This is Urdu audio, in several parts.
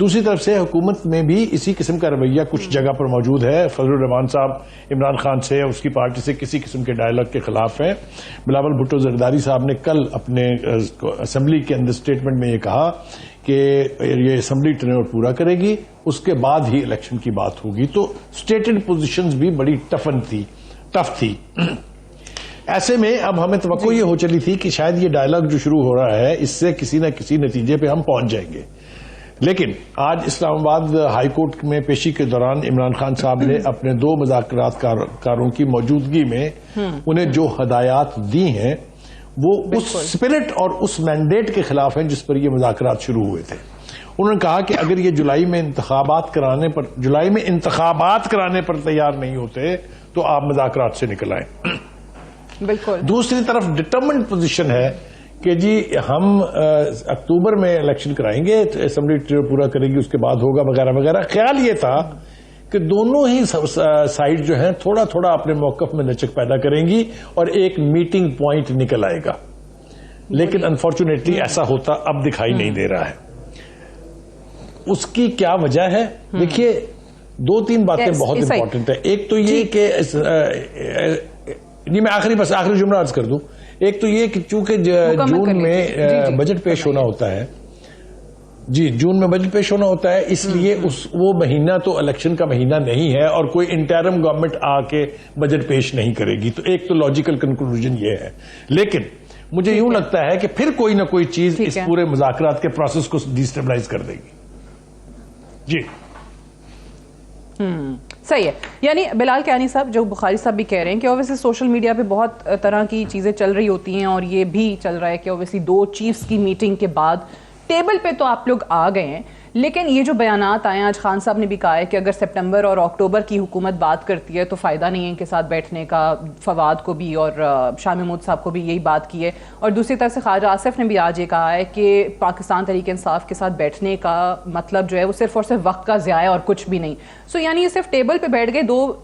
دوسری طرف سے حکومت میں بھی اسی قسم کا رویہ کچھ جگہ پر موجود ہے. فضل الرحمان صاحب عمران خان سے اس کی پارٹی سے کسی قسم کے ڈائلاگ کے خلاف ہیں. بلاول بھٹو زرداری صاحب نے کل اپنے اسمبلی کے اندر اسٹیٹمنٹ میں یہ کہا کہ یہ اسمبلی ٹرینور پورا کرے گی, اس کے بعد ہی الیکشن کی بات ہوگی. تو اسٹیٹڈ پوزیشنز بھی بڑی ٹف تھی. ایسے میں اب ہمیں توقع یہ ہو چلی تھی کہ شاید یہ ڈائلاگ جو شروع ہو رہا ہے اس سے کسی نہ کسی نتیجے پہ ہم پہنچ جائیں گے. لیکن آج اسلام آباد ہائی کورٹ میں پیشی کے دوران عمران خان صاحب نے اپنے 2 مذاکرات کاروں کی موجودگی میں انہیں جو ہدایات دی ہیں وہ اس اسپرٹ اور اس مینڈیٹ کے خلاف ہیں جس پر یہ مذاکرات شروع ہوئے تھے. انہوں نے کہا کہ اگر یہ جولائی میں انتخابات کرانے پر تیار نہیں ہوتے تو آپ مذاکرات سے نکل آئیں. بالکل. دوسری طرف ڈٹرمنڈ پوزیشن ہے کہ جی ہم اکتوبر میں الیکشن کرائیں گے, اسمبلی پورا کرے گی, اس کے بعد ہوگا وغیرہ وغیرہ. خیال یہ تھا کہ دونوں ہی سائڈ جو ہیں تھوڑا تھوڑا اپنے موقف میں لچک پیدا کریں گی اور ایک میٹنگ پوائنٹ نکل آئے گا. لیکن انفارچونیٹلی ایسا ہوتا اب دکھائی نہیں دے رہا ہے. اس کی کیا وجہ ہے؟ دیکھیے 2-3 باتیں بہت امپورٹنٹ ہیں. ایک تو یہ کہ میں آخری جملہ عرض کر دوں. ایک تو یہ کہ چونکہ جون میں بجٹ پیش ہونا ہوتا ہے, جون میں بجٹ پیش ہونا ہوتا ہے, اس لیے وہ مہینہ تو الیکشن کا مہینہ نہیں ہے اور کوئی انٹرم گورنمنٹ آ کے بجٹ پیش نہیں کرے گی. تو ایک تو لاجیکل کنکلوژن یہ ہے. لیکن مجھے یوں لگتا ہے کہ پھر کوئی نہ کوئی چیز اس پورے مذاکرات کے پروسیس کو ڈیسٹیبلائز کر دے گی. جی صحیح ہے. یعنی بلال کیانی صاحب, جو بخاری صاحب بھی کہہ رہے ہیں کہ اوبیسلی سوشل میڈیا پہ بہت طرح کی چیزیں چل رہی ہوتی ہیں اور یہ بھی چل رہا ہے کہ اوبیسلی 2 چیفز کی میٹنگ کے بعد ٹیبل پہ تو آپ لوگ آ گئے ہیں, لیکن یہ جو بیانات آئے ہیں, آج خان صاحب نے بھی کہا ہے کہ اگر سپٹمبر اور اکتوبر کی حکومت بات کرتی ہے تو فائدہ نہیں ہے ان کے ساتھ بیٹھنے کا. فواد کو بھی اور شاہ محمود صاحب کو بھی یہی بات کی ہے. اور دوسری طرف سے خواجہ آصف نے بھی آج یہ کہا ہے کہ پاکستان تحریک انصاف کے ساتھ بیٹھنے کا مطلب جو ہے وہ صرف اور صرف وقت کا ضیاع اور کچھ بھی نہیں. سو یعنی یہ صرف ٹیبل پہ بیٹھ گئے 2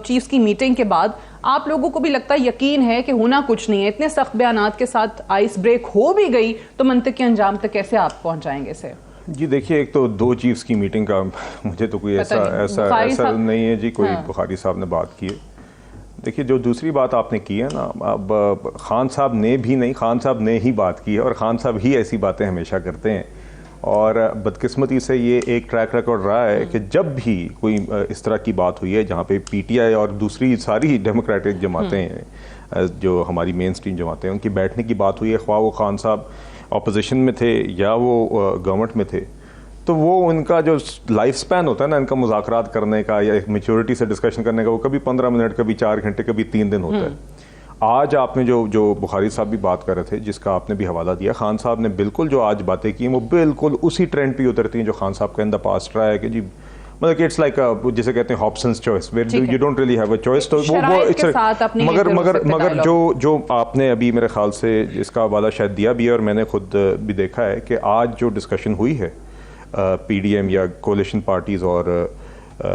چیفز کی میٹنگ کے بعد. آپ لوگوں کو بھی لگتا ہے, یقین ہے کہ ہونا کچھ نہیں ہے, اتنے سخت بیانات کے ساتھ آئس بریک ہو بھی گئی تو منطقی انجام تک کیسے آپ پہنچ جائیں گے اسے؟ جی دیکھیے, ایک تو 2 چیفز کی میٹنگ کا مجھے تو کوئی ایسا نہیں ہے جی, کوئی بخاری صاحب نے بات کی ہے. دیکھیے جو دوسری بات آپ نے کی ہے نا, اب خان صاحب نے بھی نہیں, خان صاحب نے ہی بات کی ہے اور خان صاحب ہی ایسی باتیں ہمیشہ کرتے ہیں. اور بدقسمتی سے یہ ایک ٹریک ریکارڈ رہا ہے کہ جب بھی کوئی اس طرح کی بات ہوئی ہے جہاں پہ پی ٹی آئی اور دوسری ساری ڈیموکریٹک جماعتیں ہیں جو ہماری مین اسٹریم جماعتیں ہیں, ان کی بیٹھنے کی بات ہوئی ہے, خواہ وہ خان صاحب اپوزیشن میں تھے یا وہ گورنمنٹ میں تھے, تو وہ ان کا جو لائف سپین ہوتا ہے نا ان کا مذاکرات کرنے کا یا ایک میچورٹی سے ڈسکشن کرنے کا, وہ کبھی 15 منٹ, کبھی 4 گھنٹے, کبھی 3 دن ہوتا ہے. آج آپ نے جو بخاری صاحب بھی بات کر رہے تھے, جس کا آپ نے بھی حوالہ دیا, خان صاحب نے بالکل جو آج باتیں کی ہیں وہ بالکل اسی ٹرینڈ پہ اترتی ہیں جو خان صاحب کا ان دا پاسٹ رہا ہے کہ جی مطلب کہ اٹس لائک جسے کہتے ہیں Hobson's choice, where you don't really have a choice. تو مگر جو آپ نے ابھی میرے خیال سے اس کا حوالہ شاید دیا بھی ہے اور میں نے خود بھی دیکھا ہے کہ آج جو ڈسکشن ہوئی ہے پی ڈی ایم یا کولیشن پارٹیز اور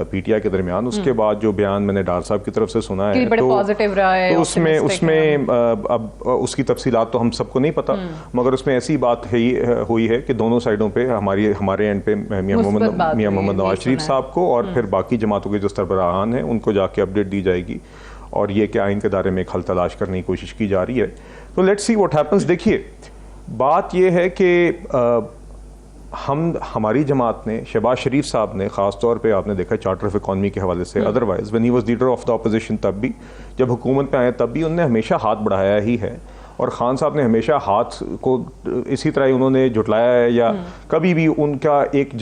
پی ٹی آئی کے درمیان, اس کے بعد جو بیان میں نے ڈار صاحب کی طرف سے سنا ہے تو اس میں اب اس کی تفصیلات تو ہم سب کو نہیں پتا, مگر اس میں ایسی بات ہوئی ہے کہ دونوں سائڈوں پہ ہمارے اینڈ پہ میاں محمد نواز شریف صاحب کو اور پھر باقی جماعتوں کے جو سربراہان ہیں ان کو جا کے اپڈیٹ دی جائے گی, اور یہ کہ آئین کے دائرے میں ایک حل تلاش کرنے کی کوشش کی جا رہی ہے. تو لیٹس سی واٹ ہیپنس. دیکھیے بات یہ ہے کہ ہماری جماعت نے, شہباز شریف صاحب نے خاص طور پہ, آپ نے دیکھا چارٹر آف اکانومی کے حوالے سے, otherwise when he was leader of the opposition, تب بھی جب حکومت پہ آئے تب بھی انہوں نے ہمیشہ ہاتھ بڑھایا ہی ہے, اور خان صاحب نے ہمیشہ ہاتھ کو اسی طرح انہوں نے جھٹلایا ہے, یا کبھی بھی ان کا ایک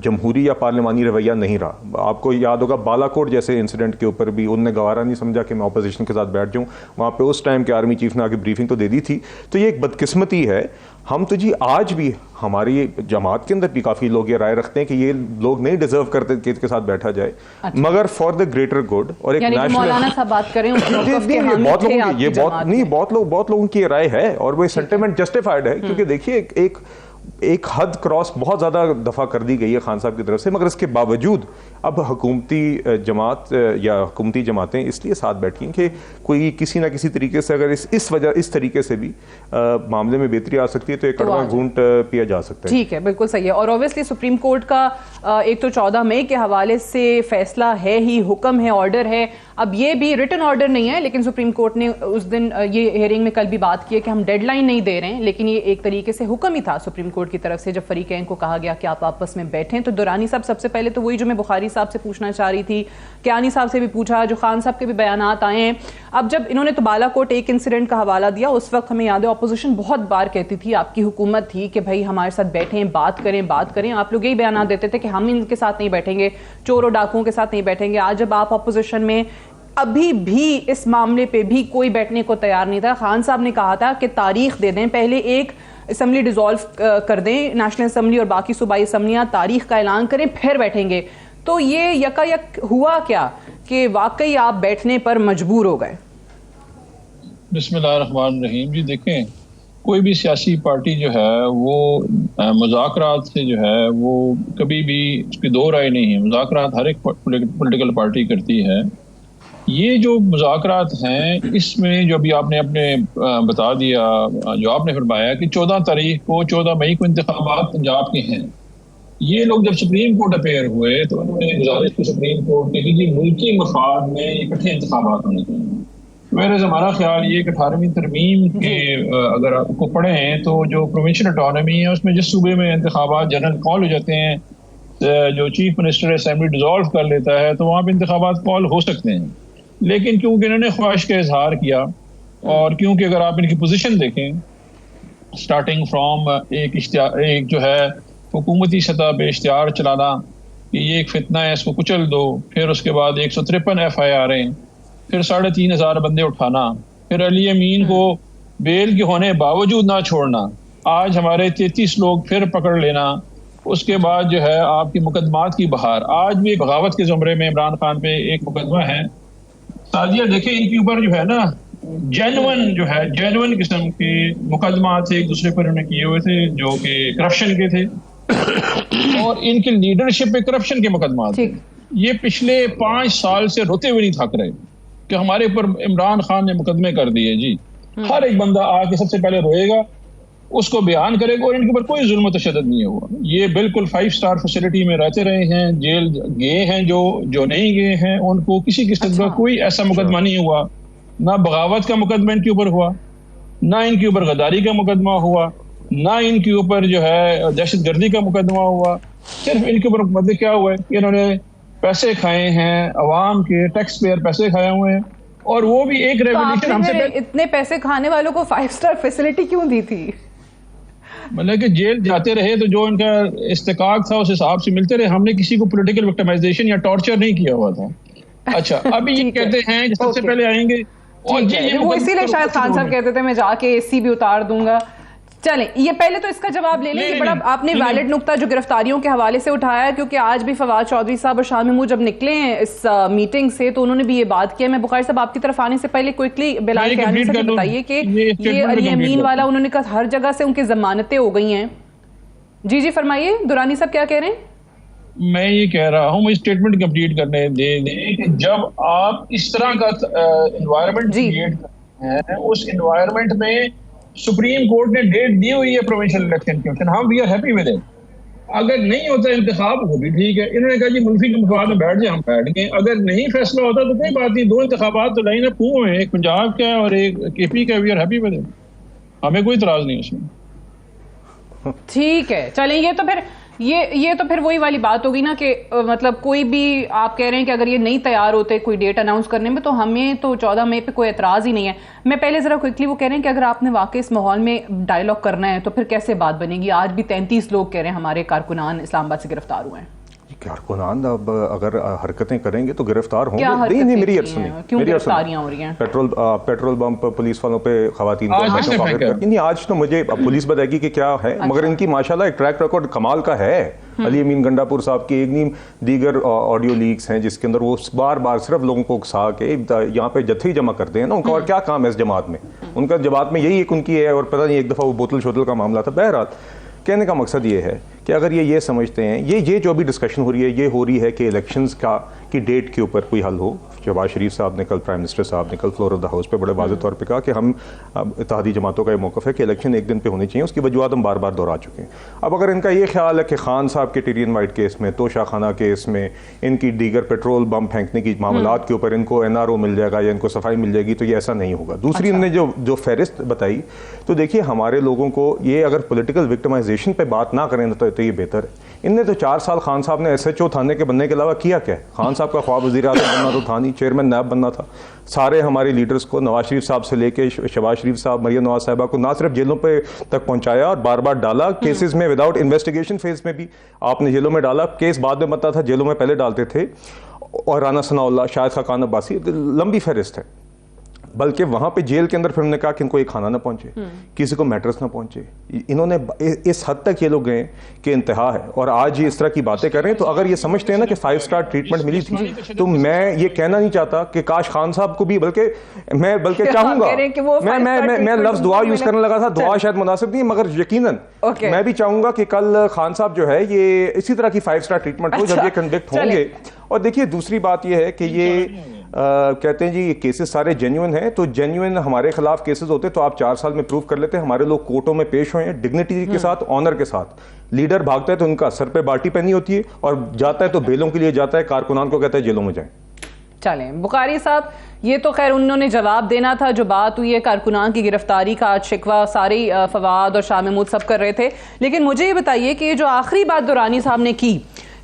جمہوری یا پارلیمانی رویہ نہیں رہا. آپ کو یاد ہوگا بالا کوٹ جیسے انسیڈنٹ کے اوپر بھی انہوں نے گوارا نہیں سمجھا کہ میں اپوزیشن کے ساتھ بیٹھ جاؤں, وہاں پہ اس ٹائم کے آرمی چیف نے آ کے بریفنگ تو دے دی تھی. تو یہ ایک بدقسمتی ہے. ہم تو جی آج بھی ہماری جماعت کے اندر بھی کافی لوگ یہ رائے رکھتے ہیں کہ یہ لوگ نہیں ڈیزرو کرتے کہ اس کے ساتھ بیٹھا جائے, مگر فار دا گریٹر گڈ اور ایک بہت لوگوں کی یہ رائے ہے اور وہ سینٹیمنٹ جسٹیفائڈ ہے, کیونکہ دیکھیے ایک ایک حد کراس بہت زیادہ دفعہ کر دی گئی ہے خان صاحب کی طرف سے، مگر اس کے باوجود اب حکومتی جماعت یا حکومتی جماعتیں اس لیے ساتھ بیٹھی ہیں کہ کوئی کسی نہ کسی طریقے سے اگر اس طریقے سے بھی معاملے میں بہتری آ سکتی ہے تو ایک کڑوا گھونٹ پیا جا سکتا ہے. ٹھیک ہے، بالکل صحیح ہے. اور اوبویسلی سپریم کورٹ کا ایک تو 14 مئی کے حوالے سے فیصلہ ہے ہی، حکم ہے، آرڈر ہے. اب یہ بھی ریٹن آرڈر نہیں ہے، لیکن سپریم کورٹ نے اس دن یہ ہیئرنگ میں کل بھی بات کی ہے کہ ہم ڈیڈ لائن نہیں دے رہے ہیں، لیکن یہ ایک طریقے سے حکم ہی تھا سپریم کورٹ کی طرف سے جب فریقین کو کہا گیا کہ آپ آپس میں بیٹھیں. تو درانی صاحب سب سے پہلے تو وہی جو میں بخاری صاحب سے پوچھنا چاہ رہی تھی، کیانی صاحب سے بھی پوچھا، جو خان صاحب کے بھی بیانات آئے ہیں. اب جب انہوں نے تو بالا کوٹ ایک انسیڈنٹ کا حوالہ دیا، اس وقت ہمیں یاد ہے اپوزیشن بہت بار کہتی تھی، آپ کی حکومت تھی کہ بھائی ہمارے ساتھ بیٹھیں، بات کریں. آپ لوگ یہی بیانات دیتے تھے کہ ہم ان کے ساتھ نہیں بیٹھیں گے، چور و ڈاکوؤں کے ساتھ نہیں بیٹھیں گے. آج جب آپ اپوزیشن میں، ابھی بھی اس معاملے پہ بھی کوئی بیٹھنے کو تیار نہیں تھا. خان صاحب نے کہا تھا کہ تاریخ دے دیں، پہلے ایک اسمبلی ڈیزالو کر دیں، نیشنل اسمبلی اور باقی صوبائی اسمبلیاں، تاریخ کا اعلان کریں، پھر بیٹھیں گے. تو یہ یکا ہوا کیا کہ واقعی آپ بیٹھنے پر مجبور ہو گئے؟ بسم اللہ الرحمن الرحیم. جی دیکھیں، کوئی بھی سیاسی پارٹی جو ہے وہ مذاکرات سے جو ہے وہ کبھی بھی اس کی دو رائے نہیں ہے. مذاکرات ہر ایک پولیٹیکل پارٹی کرتی ہے. یہ جو مذاکرات ہیں اس میں جو ابھی آپ نے اپنے بتا دیا، جو آپ نے فرمایا کہ 14 مئی کو انتخابات پنجاب کے ہیں. یہ لوگ جب سپریم کورٹ اپیئر ہوئے تو انہوں نے گزارش کی سپریم کورٹ کی کہ ملکی مفاد میں اکٹھے انتخابات ہونے چاہیے. میرے ہمارا خیال یہ کہ 18ویں ترمیم کے اگر آپ کو پڑھیں تو جو پروونشل اٹانومی ہے اس میں جس صوبے میں انتخابات جنرل کال ہو جاتے ہیں، جو چیف منسٹر اسمبلی ڈیزالو کر لیتا ہے تو وہاں پہ انتخابات کال ہو سکتے ہیں. لیکن کیونکہ انہوں نے خواہش کا اظہار کیا، اور کیونکہ اگر آپ ان کی پوزیشن دیکھیں سٹارٹنگ فرام ایک جو ہے حکومتی سطح پہ اشتہار چلانا کہ یہ ایک فتنہ ہے، اس کو کچل دو، پھر اس کے بعد 153 FIR، پھر 3,500 بندے اٹھانا، پھر علی امین کو بیل کے ہونے باوجود نہ چھوڑنا، آج ہمارے 33 لوگ پھر پکڑ لینا، اس کے بعد جو ہے آپ کی مقدمات کی بہار. آج بھی بغاوت کے زمرے میں عمران خان پہ ایک مقدمہ ہے. سعدیہ دیکھیں ان کے اوپر جو ہے نا جینون قسم کے مقدمات ایک دوسرے پر انہوں نے کیے ہوئے تھے جو کہ کرپشن کے تھے، اور ان کی لیڈرشپ پہ کرپشن کے مقدمات تھے. یہ پچھلے 5 سال سے روتے ہوئے نہیں تھک رہے کہ ہمارے اوپر عمران خان نے مقدمے کر دیے. جی ہر ایک بندہ آ کے سب سے پہلے روئے گا، اس کو بیان کرے گا، اور ان کے اوپر کوئی ظلم و تشدد نہیں ہوا. یہ بالکل 5 اسٹار فیسلٹی میں رہتے رہے ہیں، جیل گئے ہیں، جو نہیں گئے ہیں ان کو کسی قسم کا کوئی ایسا مقدمہ نہیں ہوا. نہ بغاوت کا مقدمہ ان کے اوپر ہوا، نہ ان کے اوپر غداری کا مقدمہ ہوا، نہ ان کے اوپر جو ہے دہشت گردی کا مقدمہ ہوا. صرف ان کے اوپر مطلب کیا ہوا ہے کہ انہوں نے پیسے کھائے ہیں، عوام کے ٹیکس پیئر پیسے کھائے ہوئے ہیں، اور وہ بھی ایک ریولیوشن ہم سے اتنے پیسے کھانے والوں کو 5 اسٹار فیسلٹی کیوں دی تھی؟ مطلب کہ جیل جاتے رہے تو جو ان کا استحقاق تھا اس حساب سے ملتے رہے. ہم نے کسی کو پولیٹیکل وکٹمائزیشن یا ٹارچر نہیں کیا ہوا تھا. اچھا ابھی یہ کہتے ہیں کہ سب سے پہلے آئیں گے، اور وہ اسی لیے شاید خان صاحب کہتے تھے میں جا کے AC بھی اتار دوں گا. چلیں یہ پہلے تو اس کا جواب لے لیں کہ بڑا آپ نے ویلڈ نقطہ جو گرفتاریوں کے حوالے سے اٹھایا ہے، کیونکہ آج بھی فواد چودھری صاحب اور شاہ محمود جب نکلے ہیں اس میٹنگ سے تو انہوں نے بھی یہ بات کی ہے. میں بخاری صاحب آپ کی طرف آنے سے پہلے کوئکلی بلال کیانی سے بتائیے کہ یہ علی امین والا انہوں نے کہا ہر جگہ سے ان کی ضمانتیں ہو گئی ہیں. جی فرمائیے درانی صاحب کیا کہہ رہے ہیں؟ میں یہ کہہ رہا ہوں، مجھے اسٹیٹمنٹ کمپلیٹ کرنے دیں کہ جب آپ اس طرح کا انوائرمنٹ کریٹ کرتے ہیں، اس انوائرمنٹ میں سپریم کورٹ نے ڈیٹ دی ہوئی ہے پروونشل الیکشن کی، ہم we are happy with it. اگر نہیں ہوتا انتخاب وہ بھی ٹھیک ہے. انہوں نے کہا جی منفی کے مفاد میں بیٹھ جائیں، ہم بیٹھ گئے. اگر نہیں فیصلہ ہوتا تو کوئی بات نہیں، 2 انتخابات تو لائن اپ ہوئے ہیں، ایک پنجاب کا اور ایک KP کا. We are happy with it, ہمیں کوئی اعتراض نہیں اس میں. ٹھیک ہے چلیں، یہ تو پھر وہی والی بات ہوگی نا کہ مطلب کوئی بھی آپ کہہ رہے ہیں کہ اگر یہ نہیں تیار ہوتے کوئی ڈیٹ اناؤنس کرنے میں تو ہمیں تو 14 مئی پہ کوئی اعتراض ہی نہیں ہے. میں پہلے ذرا کوئکلی وہ کہہ رہے ہیں کہ اگر آپ نے واقعی اس ماحول میں ڈائیلاگ کرنا ہے تو پھر کیسے بات بنے گی؟ آج بھی 33 لوگ کہہ رہے ہیں ہمارے کارکنان اسلام آباد سے گرفتار ہوئے ہیں. کارکنان اب اگر حرکتیں کریں گے تو گرفتار ہوں گے. نہیں میری عرض نہیں، کیوں گرفتاریاں ہو رہی ہیں؟ پیٹرول بمپ پولیس والوں پہ خواتین کو آج تو مجھے پولیس بتائے گی کہ کیا ہے، مگر ان کی ماشاءاللہ ایک ٹریک ریکارڈ کمال کا ہے. علی امین گنڈا پور صاحب کی ایک نیم دیگر آڈیو لیکس ہیں جس کے اندر وہ بار بار صرف لوگوں کو اکسا کے یہاں پہ جتھے جمع کرتے ہیں نا. ان کا اور کیا کام ہے اس جماعت میں؟ ان کا جماعت میں یہی ایک ان کی ہے، اور پتہ نہیں ایک دفعہ وہ بوتل شوتل کا معاملہ تھا. بہرحال کہنے کا مقصد یہ ہے کہ اگر یہ سمجھتے ہیں یہ جو بھی ڈسکشن ہو رہی ہے یہ ہو رہی ہے کہ الیکشنز کی ڈیٹ کے اوپر کوئی حل ہو. شہباز شریف صاحب نے کل پرائم منسٹر صاحب نے کل فلور آف دا ہاؤس پہ بڑے واضح طور پہ کہا کہ ہم اتحادی جماعتوں کا یہ موقف ہے کہ الیکشن ایک دن پہ ہونی چاہیے. اس کی وجوہات ہم بار بار دہرا چکے ہیں. اب اگر ان کا یہ خیال ہے کہ خان صاحب کے ٹیرین وائٹ کیس میں, توشہ خانہ کیس میں, ان کی دیگر پیٹرول بم پھینکنے کی معاملات کے اوپر ان کو NRO مل جائے گا یا ان کو صفائی مل جائے گی, تو یہ ایسا نہیں ہوگا. دوسری انہوں نے جو فہرست بتائی, تو دیکھیے ہمارے لوگوں کو یہ اگر پولیٹیکل وکٹمائزیشن پہ بات نہ کریں تو یہ بہتر ہے. ان نے تو 4 سال خان صاحب نے SHO تھانے کے بننے کے علاوہ کیا کیا ہے؟ خان صاحب کا خواب وزیر اعظم بننا تو تھا نہیں, چیئرمین نیب بننا تھا. سارے ہمارے لیڈرز کو, نواز شریف صاحب سے لے کے شہباز شریف صاحب, مریم نواز صاحبہ کو نہ صرف جیلوں پہ تک پہنچایا اور بار بار ڈالا کیسز میں, وداؤٹ انویسٹیگیشن فیز میں بھی آپ نے جیلوں میں ڈالا. کیس بعد میں بنتا تھا, جیلوں میں پہلے ڈالتے تھے. اور رانا ثناء اللہ, شاہد خاقان عباسی, لمبی فہرست ہے. بلکہ وہاں پہ جیل کے اندر پھر انہوں نے کہا کہ ان کو یہ کھانا نہ پہنچے, کسی کو میٹرز نہ پہنچے. انہوں نے اس حد تک یہ لوگ گئے کہ انتہا ہے. اور آج یہ اس طرح کی باتیں کر رہے ہیں. تو اگر یہ سمجھتے ہیں نا کہ 5 اسٹار ٹریٹمنٹ ملی تھی, تو میں یہ کہنا نہیں چاہتا کہ کاش خان صاحب کو بھی, بلکہ چاہوں گا, میں لفظ دعا یوز کرنے لگا تھا, دعا شاید مناسب نہیں, مگر یقیناً میں بھی چاہوں گا کہ کل خان صاحب جو ہے یہ اسی طرح کی 5 اسٹار ٹریٹمنٹ ہو جب یہ کنوکٹ ہوں گے. اور دیکھیے دوسری بات یہ ہے کہ یہ کہتے ہیں جی یہ کیسز سارے جینیون ہیں, تو جینیون ہمارے خلاف کیسز ہوتے تو آپ 4 سال میں پروف کر لیتے. ہمارے لوگ کورٹوں میں پیش ہوئے ہیں ڈگنیٹی کے ساتھ, آنر کے ساتھ. لیڈر بھاگتا ہے تو ان کا سر پہ باٹی پہنی ہوتی ہے, اور جاتا ہے تو بیلوں کے لیے جاتا ہے, کارکنان کو کہتا ہے جیلوں میں جائیں. چلیں بخاری صاحب, یہ تو خیر انہوں نے جواب دینا تھا. جو بات ہوئی ہے کارکنان کی گرفتاری کا, آج شکوہ سارے فواد اور شاہ محمود سب کر رہے تھے. لیکن مجھے یہ بتائیے کہ یہ جو آخری بات دورانی صاحب نے کی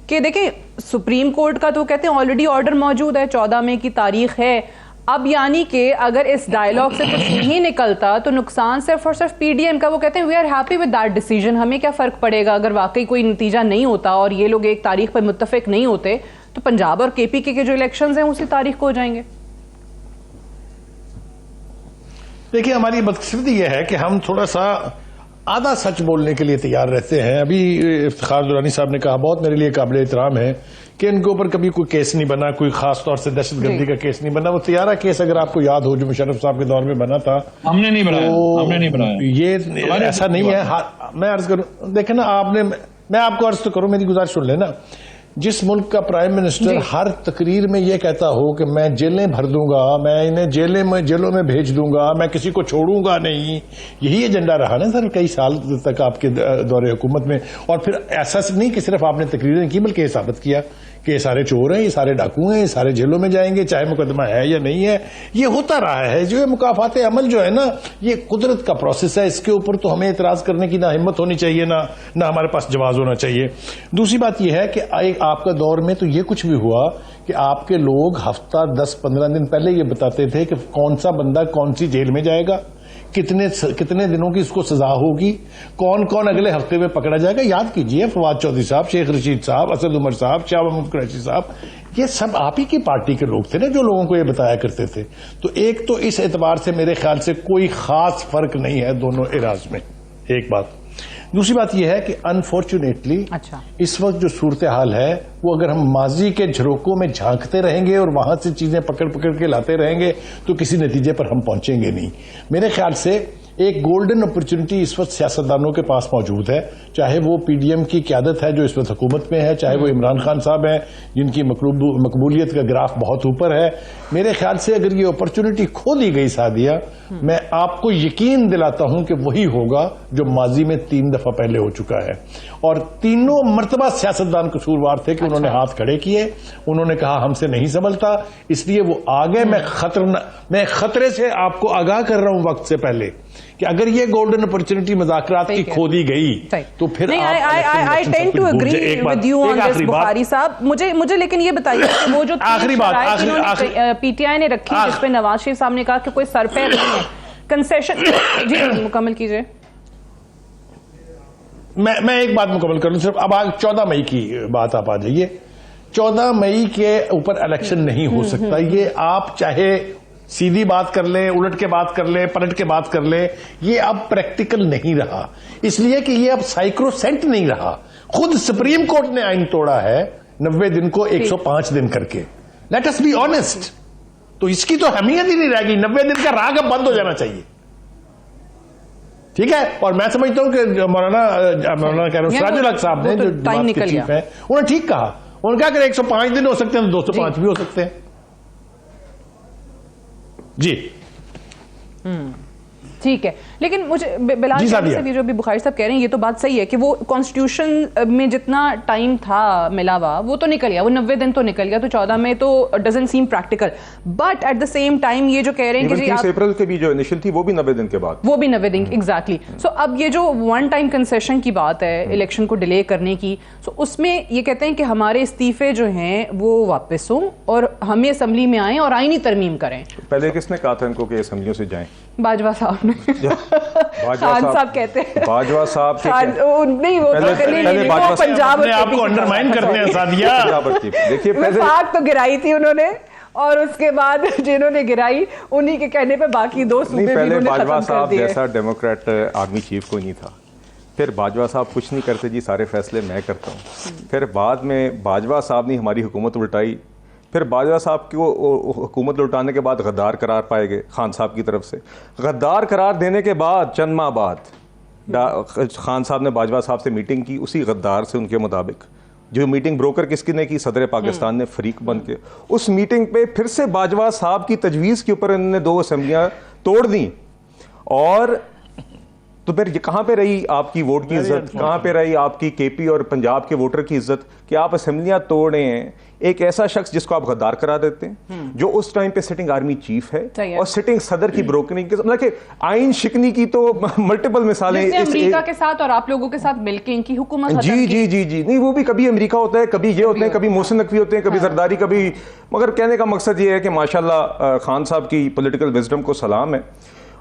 کہ دیکھیں سپریم کورٹ کا تو کہتے ہیں آلریڈی آرڈر موجود ہے, 14 مئی کی تاریخ ہے. اب یعنی کہ اگر اس ڈائیلاگ سے کچھ نہیں نکلتا تو نقصان صرف اور صرف PDM کا. وہ کہتے ہیں we are happy with that decision, ہمیں کیا فرق پڑے گا اگر واقعی کوئی نتیجہ نہیں ہوتا اور یہ لوگ ایک تاریخ پر متفق نہیں ہوتے تو پنجاب اور KPK کے جو الیکشنز ہیں اسی تاریخ کو ہو جائیں گے. دیکھیے ہماری بدقسمتی یہ ہے کہ ہم تھوڑا سا آدھا سچ بولنے کے لیے تیار رہتے ہیں. ابھی افتخار درانی صاحب نے کہا, بہت میرے لیے قابل احترام ہے کہ ان کے اوپر کبھی کوئی کیس نہیں بنا, کوئی خاص طور سے دہشت گردی کا کیس نہیں بنا. وہ طیارہ کیس اگر آپ کو یاد ہو جو مشرف صاحب کے دور میں بنا تھا, ہم نے نہیں بنایا. یہ ایسا نہیں ہے. میں عرض کروں, دیکھیں نا میں آپ کو عرض تو کروں, میری گزارش سن لینا. جس ملک کا پرائم منسٹر ہر تقریر میں یہ کہتا ہو کہ میں جیلیں بھر دوں گا, میں انہیں جیلوں میں بھیج دوں گا, میں کسی کو چھوڑوں گا نہیں, یہی ایجنڈا رہا نا سر کئی سال تک آپ کے دور حکومت میں. اور پھر ایسا نہیں کہ صرف آپ نے تقریریں کی بلکہ یہ ثابت کیا کہ یہ سارے چور ہیں, یہ سارے ڈاکو ہیں, یہ سارے جیلوں میں جائیں گے چاہے مقدمہ ہے یا نہیں ہے. یہ ہوتا رہا ہے. جو مکافات عمل جو ہے نا, یہ قدرت کا پروسیس ہے. اس کے اوپر تو ہمیں اعتراض کرنے کی نہ ہمت ہونی چاہیے نہ ہمارے پاس جواز ہونا چاہیے. دوسری بات یہ ہے کہ آپ کا دور میں تو یہ کچھ بھی ہوا کہ آپ کے لوگ ہفتہ 10-15 دن پہلے یہ بتاتے تھے کہ کون سا بندہ کون سی جیل میں جائے گا, کتنے دنوں کی اس کو سزا ہوگی, کون اگلے ہفتے میں پکڑا جائے گا. یاد کیجئے فواد چودھری صاحب, شیخ رشید صاحب, اسد عمر صاحب, شاہ محمود قریشی صاحب, یہ سب آپ ہی کی پارٹی کے لوگ تھے نا جو لوگوں کو یہ بتایا کرتے تھے. تو ایک تو اس اعتبار سے میرے خیال سے کوئی خاص فرق نہیں ہے دونوں اراض میں, ایک بات. دوسری بات یہ ہے کہ انفارچونیٹلی اس وقت جو صورتحال ہے وہ اگر ہم ماضی کے جھروکوں میں جھانکتے رہیں گے اور وہاں سے چیزیں پکڑ کے لاتے رہیں گے تو کسی نتیجے پر ہم پہنچیں گے نہیں. میرے خیال سے ایک گولڈن اپرچونٹی اس وقت سیاستدانوں کے پاس موجود ہے, چاہے وہ PDM کی قیادت ہے جو اس وقت حکومت میں ہے, چاہے وہ عمران خان صاحب ہیں جن کی مقبولیت کا گراف بہت اوپر ہے. میرے خیال سے اگر یہ اپرچونٹی کھو دی گئی سعدیہ, میں آپ کو یقین دلاتا ہوں کہ وہی ہوگا جو ماضی میں 3 دفعہ پہلے ہو چکا ہے. اور تینوں مرتبہ سیاستدان قصوروار تھے کہ انہوں نے ہاتھ کھڑے کیے, انہوں نے کہا ہم سے نہیں سنبھلتا, اس لیے وہ آگے. میں خطرے سے آپ کو آگاہ کر رہا ہوں وقت سے پہلے کہ اگر یہ گولڈن اپرچونٹی مذاکرات کی کھو دی گئی تو پھر بخاری صاحب مجھے لیکن یہ بتائیے کہ وہ جو آخری بات PTI نے رکھی جس پہ نواز شریف صاحب نے کہا کہ کوئی سر پہ نہیں ہے کنسیشن, جی مکمل کیجئے. میں ایک بات مکمل کروں صرف. اب 14 مئی کی بات آپ آ جائیے. 14 مئی کے اوپر الیکشن نہیں ہو سکتا. یہ آپ چاہے سیدھی بات کر لیں, الٹ کے بات کر لیں, پلٹ کے بات کر لیں, یہ اب پریکٹیکل نہیں رہا, اس لیے کہ یہ اب سائیکرو سینٹ نہیں رہا. خود سپریم کورٹ نے آئین توڑا ہے 90 دن کو 105 دن کر کے. Let us be honest. تو اس کی تو اہمیت ہی نہیں رہے گی. 90 دن کا راگ اب بند ہو جانا چاہیے. ٹھیک ہے. اور میں سمجھتا ہوں کہ مولانا کہہ رہا ہوں سراج الحق صاحب نے جو جماعت کے چیف ہیں انہوں نے ٹھیک کہا. انہوں نے کہا کہ 105 دن ہو سکتے ہیں تو 205 بھی ہو سکتے ہیں. جی ٹھیک ہے. لیکن مجھے بلال صاحب جو بھی بخاری صاحب کہہ رہے ہیں یہ تو بات صحیح ہے کہ وہ کانسٹیٹیوشن میں جتنا ٹائم تھا ملا ہوا وہ تو نکل گیا, وہ 90 دن تو نکل گیا, تو 14 میں تو doesn't seem practical. But at the same time یہ جو کہہ رہے ہیں کہ 30 اپریل کے بھی جو انیشل تھی وہ بھی 90 دن کے بعد, وہ بھی 90 دن ایگزیکٹلی. سو اب یہ جو ون ٹائم کنسیشن کی بات ہے الیکشن کو ڈیلے کرنے کی, سو اس میں یہ کہتے ہیں کہ ہمارے استعفے جو ہیں وہ واپس ہوں اور ہمیں اسمبلی میں آئیں اور آئینی ترمیم کریں. پہلے کس نے کہا تھا ان کو کہ اسمبلیوں سے جائیں؟ باجوہ صاحب نے. خان صاحب کہتے ہیں, باجوہ صاحب نہیں وہ پنجاب آپ کو انڈرمائن کرتے ہیں سادیہ. دیکھیے وفاق تو گرائی تھی انہوں نے, اور اس کے بعد جنہوں نے گرائی انہی کے کہنے پہ باقی 2 صوبے بھی انہوں نے ختم کر دیے. جیسا ڈیموکریٹ آرمی چیف کوئی نہیں تھا. پھر باجوہ صاحب کچھ نہیں کرتے جی, سارے فیصلے میں کرتا ہوں. پھر بعد میں باجوہ صاحب نے ہماری حکومت الٹائی. پھر باجوہ صاحب کو حکومت لوٹانے کے بعد غدار قرار پائے گئے خان صاحب کی طرف سے. غدار قرار دینے کے بعد چند ماہ بعد خان صاحب نے باجوہ صاحب سے میٹنگ کی. اسی غدار سے ان کے مطابق جو میٹنگ بروکر کس کی نے کی, صدر پاکستان نے فریق بن کے. اس میٹنگ پہ پھر سے باجوہ صاحب کی تجویز کے اوپر انہوں نے 2 اسمبلیاں توڑ دیں. اور تو پھر کہاں پہ رہی آپ کی ووٹ کی عزت, کہاں پہ رہی آپ کی کے پی اور پنجاب کے ووٹر کی عزت کہ آپ اسمبلیاں توڑ رہے ہیں ایک ایسا شخص جس کو آپ غدار کرا دیتے ہیں, جو اس ٹائم پہ سٹنگ آرمی چیف ہے اور سٹنگ صدر کی بروکنگ کے, مطلب کہ آئین شکنی کی تو ملٹیپل مثالیں امریکہ کے ساتھ اور آپ لوگوں کے ساتھ مل کے ان کی حکومت. جی نہیں, وہ بھی کبھی امریکہ ہوتا ہے, کبھی یہ ہوتے ہیں, کبھی محسن نقوی ہوتے ہیں, کبھی زرداری, کبھی. مگر کہنے کا مقصد یہ ہے کہ ماشاءاللہ خان صاحب کی پولیٹیکل وزڈم کو سلام ہے.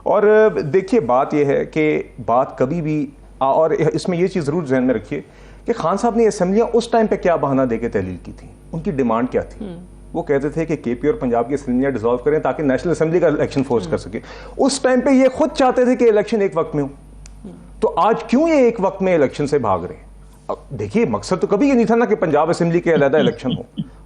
اور دیکھیے بات یہ ہے کہ بات کبھی بھی, اور اس میں یہ چیز ضرور ذہن میں رکھیے کہ خان صاحب نے اسمبلیاں اس ٹائم پہ کیا بہانہ دے کے تحلیل کی تھی. ان کی ڈیمانڈ کیا تھی؟ وہ کہتے تھے کہ کے پی اور پنجاب کی اسمبلیاں ڈیزالو کریں تاکہ نیشنل اسمبلی کا الیکشن فورس کر سکے. اس ٹائم پہ یہ خود چاہتے تھے کہ الیکشن ایک وقت میں ہو. تو آج کیوں یہ ایک وقت میں الیکشن سے بھاگ رہے ہیں؟ دیکھیے مقصد تو کبھی یہ نہیں تھا نا کہ پنجاب اسمبلی کے علیحدہ الیکشن ہو.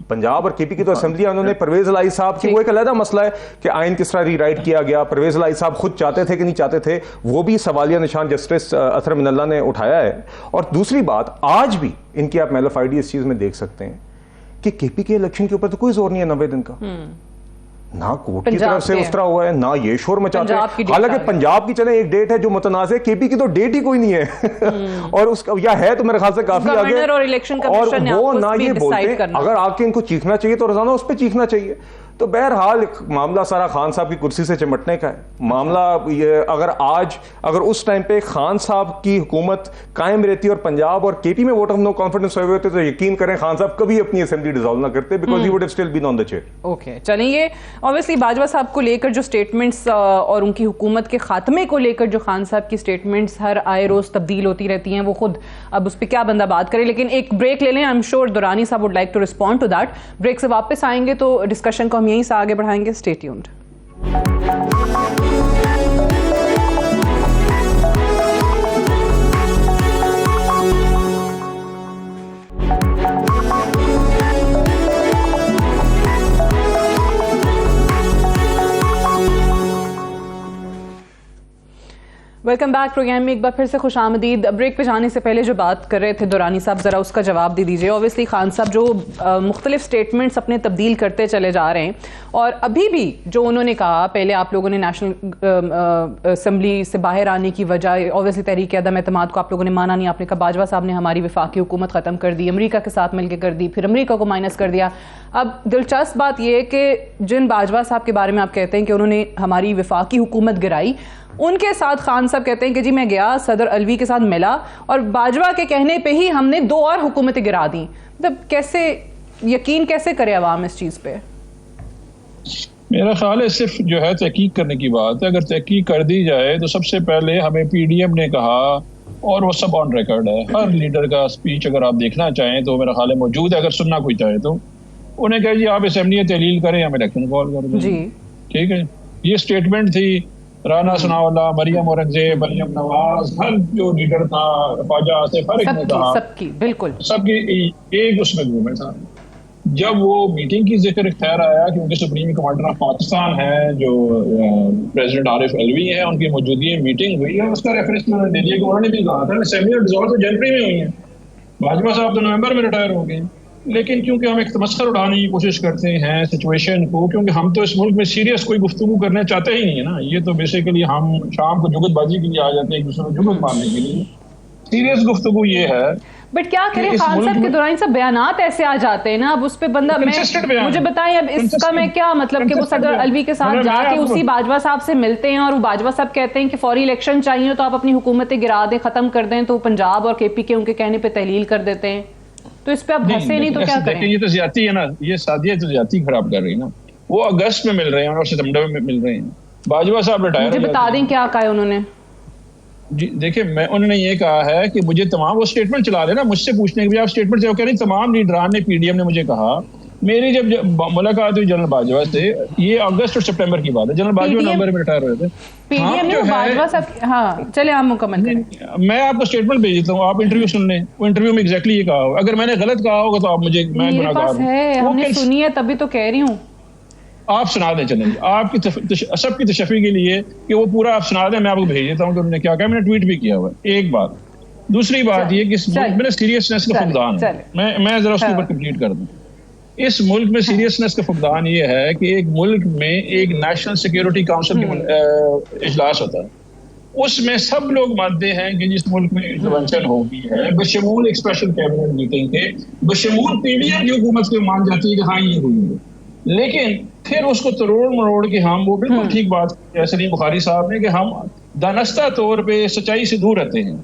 پنجاب اور کے پی کی تو اسمبلیاں انہوں نے, پرویز الہی صاحب کی وہ ایک علیحدہ مسئلہ ہے کہ آئین کس طرح ری رائٹ کیا گیا. پرویز الہی صاحب خود چاہتے تھے کہ نہیں چاہتے تھے, وہ بھی سوالیہ نشان جسٹس اطہر من اللہ نے اٹھایا ہے. اور دوسری بات, آج بھی ان کی آپ میل آف آئی ڈی اس چیز میں دیکھ سکتے ہیں کہ کے پی کے الیکشن کے اوپر تو کوئی زور نہیں ہے 90 دن کا. نہ کورٹ کی طرف سے اس طرح ہوا ہے, نہ یہ شور مچاتے ہیں. حالانکہ پنجاب کی چلیں ایک ڈیٹ ہے جو متنازع ہے, کے پی کی تو ڈیٹ ہی کوئی نہیں ہے. اور اس کا یا ہے تو میرے خیال سے کافی آگے, اور وہ نہ یہ بولتے ہیں اگر آ کے ان کو چیخنا چاہیے تو روزانہ اس پہ چیخنا چاہیے. تو بہرحال معاملہ سارا خان صاحب کی کرسی سے چمٹنے کا ہے معاملہ. یہ اگر اس ٹائم پہ خان صاحب کی حکومت قائم رہتی اور پنجاب اور کے پی میں ووٹ آف نو کانفیڈنس ہوئے ہوتے تو یقین کریں خان صاحب کبھی اپنی اسمبلی ڈیزالو نہ کرتے, because he would have still been on the chair. Okay چلیں, یہ obviously باجوہ صاحب کو لے کر جو سٹیٹمنٹس اور ان کی حکومت کے خاتمے کو لے کر جو خان صاحب کی سٹیٹمنٹس ہر آئے روز تبدیل ہوتی رہتی ہیں, وہ خود اب اس پہ کیا بندہ بات کرے. لیکن ایک بریک لے لیں, آئی ایم شیور درانی صاحب would like to respond to that. Break سے واپس آئیں گے تو ڈسکشن کو ہم یہیں سے آگے بڑھائیں گے. Stay tuned. Welcome back. Programme میں ایک بار پھر سے خوش آمدید. بریک پہ جانے سے پہلے جو بات کر رہے تھے دورانی صاحب, ذرا اس کا جواب دے دیجیے. اوبیسلی خان صاحب جو مختلف سٹیٹمنٹس اپنے تبدیل کرتے چلے جا رہے ہیں, اور ابھی بھی جو انہوں نے کہا, پہلے آپ لوگوں نے نیشنل اسمبلی سے باہر آنے کی وجہ اوبیسلی تحریک عدم اعتماد کو آپ لوگوں نے مانا نہیں. آپ نے کہا باجوہ صاحب نے ہماری وفاقی حکومت ختم کر دی, امریکہ کے ساتھ مل کے کر دی, پھر امریکہ کو مائنس کر دیا. اب دلچسپ بات یہ ہے کہ جن باجوہ صاحب کے بارے میں آپ کہتے ہیں کہ انہوں نے ہماری وفاقی حکومت گرائی, ان کے ساتھ خان صاحب کہتے ہیں کہ جی میں گیا صدر الوی کے ساتھ ملا اور باجوہ کے کہنے پہ ہی ہم نے 2 اور حکومتیں گرا دیں. مطلب کیسے یقین کیسے کرے عوام اس چیز پہ؟ میرا خیال ہے صرف جو ہے تحقیق کرنے کی بات ہے. اگر تحقیق کر دی جائے تو سب سے پہلے ہمیں پی ڈی ایم نے کہا, اور وہ سب آن ریکارڈ ہے, ہر لیڈر کا اسپیچ اگر آپ دیکھنا چاہیں تو میرا خیال ہے موجود ہے, اگر سننا کوئی چاہے تو. انہیں کہا جی آپ اسمبلی تحلیل کریں, ہم الیکشن کال کر دیں. جی ٹھیک ہے, یہ اسٹیٹمنٹ تھی. رانا ثناء اللہ, مریم اورنگزیب, مریم نواز, ہر جو لیڈر تھا, خواجہ آصف, ہر ایک نے کہا, سب کی بالکل سب کی ایک اس میں گھومے تھا. جب وہ میٹنگ کی ذکر خیر آیا کیونکہ سپریم کمانڈر آف پاکستان ہے جو پریزیڈنٹ عارف علوی ہے، ان کی موجودگی میں میٹنگ ہوئی ہے، اس کا ریفرنس میں نے دے دیا کہ انہوں نے بھی کہا تھا اسمبلی ڈیزالو تو جنوری میں ہوئی ہیں، باجوہ صاحب تو نومبر میں ریٹائر ہو گئے، لیکن کیونکہ ہم ایک تمسخر اڑانے کی کوشش کرتے ہیں سچویشن کو، کیونکہ ہم تو اس ملک میں سیریس کوئی گفتگو کرنا چاہتے ہی نہیں ہے نا، یہ تو بیسیکلی ہم شام کو جگت بازی کے لیے آ جاتے ہیں ایک دوسرے کو جگت مارنے کے لیے، سیریس گفتگو یہ ہے۔ بٹ کیا کریں خان صاحب کے دوران سب بیانات ایسے آ جاتے ہیں نا، اب اس پہ بندہ مجھے بتائیں اب اس کا میں کیا مطلب کہ وہ صدر علوی کے ساتھ جا کے اسی باجوہ صاحب سے ملتے ہیں اور وہ باجوہ صاحب کہتے ہیں کہ فوری الیکشن چاہیے تو آپ اپنی حکومتیں گرا دیں، ختم کر دیں، تو پنجاب اور کے پی کے ان کے کہنے پہ تحلیل کر دیتے ہیں، تو اس پہ اب ہنسے نہیں تو کیا کریں؟ یہ تو زیادتی ہے نا، یہ سعدیہ تو زیادتی خراب کر رہی ہے نا، وہ اگست میں مل رہے ہیں اور ستمبر میں مل رہے ہیں، باجوہ صاحب ریٹائر مجھے بتا دیں کیا کہا ہے انہوں نے؟ جی دیکھیں انہوں نے یہ کہا ہے کہ مجھے تمام وہ اسٹیٹمنٹ چلا رہے نا، مجھ سے پوچھنے کے بھی آپ اسٹیٹمنٹ سے کہہ رہے ہیں تمام لیڈران نے پی ڈی ایم نے مجھے کہا، میری جب ملاقات ہوئی جنرل باجوہ سے، یہ اگست اور سپٹمبر کی بات ہے، جنرل باجوہ نومبر میں ریٹائر ہوئے تھے، پی ڈی ایم نے باجوہ صاحب ہاں چلے آپ مکمل کریں، میں آپ کو اسٹیٹمنٹ بھیج دیتا ہوں، آپ انٹرویو سن لیں، وہ انٹرویو میں ایگزیکٹلی یہ کہا ہوگا، اگر میں نے غلط کہا ہوگا تو آپ مجھے میں گناہگار ہوں، ہم نے سنی ہے تبھی تو کہہ رہی ہوں، آپ سنا دیں چلیں جی، آپ کی سب کی تشفی کے لیے کہ وہ پورا آپ سنا دیں، میں آپ کو بھیج دیتا ہوں کہ انہوں نے کیا کہا، میں نے ٹویٹ بھی کیا ہوا ہے، ایک بات، دوسری بات یہ کہ اس ملک میں سیریسنس کا فقدان ہے، میں ذرا اس کے اوپر کمپلیٹ کر دوں، اس ملک میں سیریسنس کا فقدان یہ ہے کہ ایک ملک میں ایک نیشنل سیکیورٹی کاؤنسل کی اجلاس ہوتا ہے، اس میں سب لوگ مانتے ہیں کہ جس ملک میں انٹرونشن ہوگی ہے بشمول ایک اسپیشل کیبنٹ میٹنگ کے، بشمول پی ڈی ایم کی حکومت کے مان جاتی ہے کہ ہاں یہ ہوئی ہے، لیکن پھر اس کو تروڑ مروڑ کے ہم وہ بالکل ٹھیک بات سلیم بخاری صاحب نے کہ ہم دانستہ طور پہ سچائی سے دور رہتے ہیں،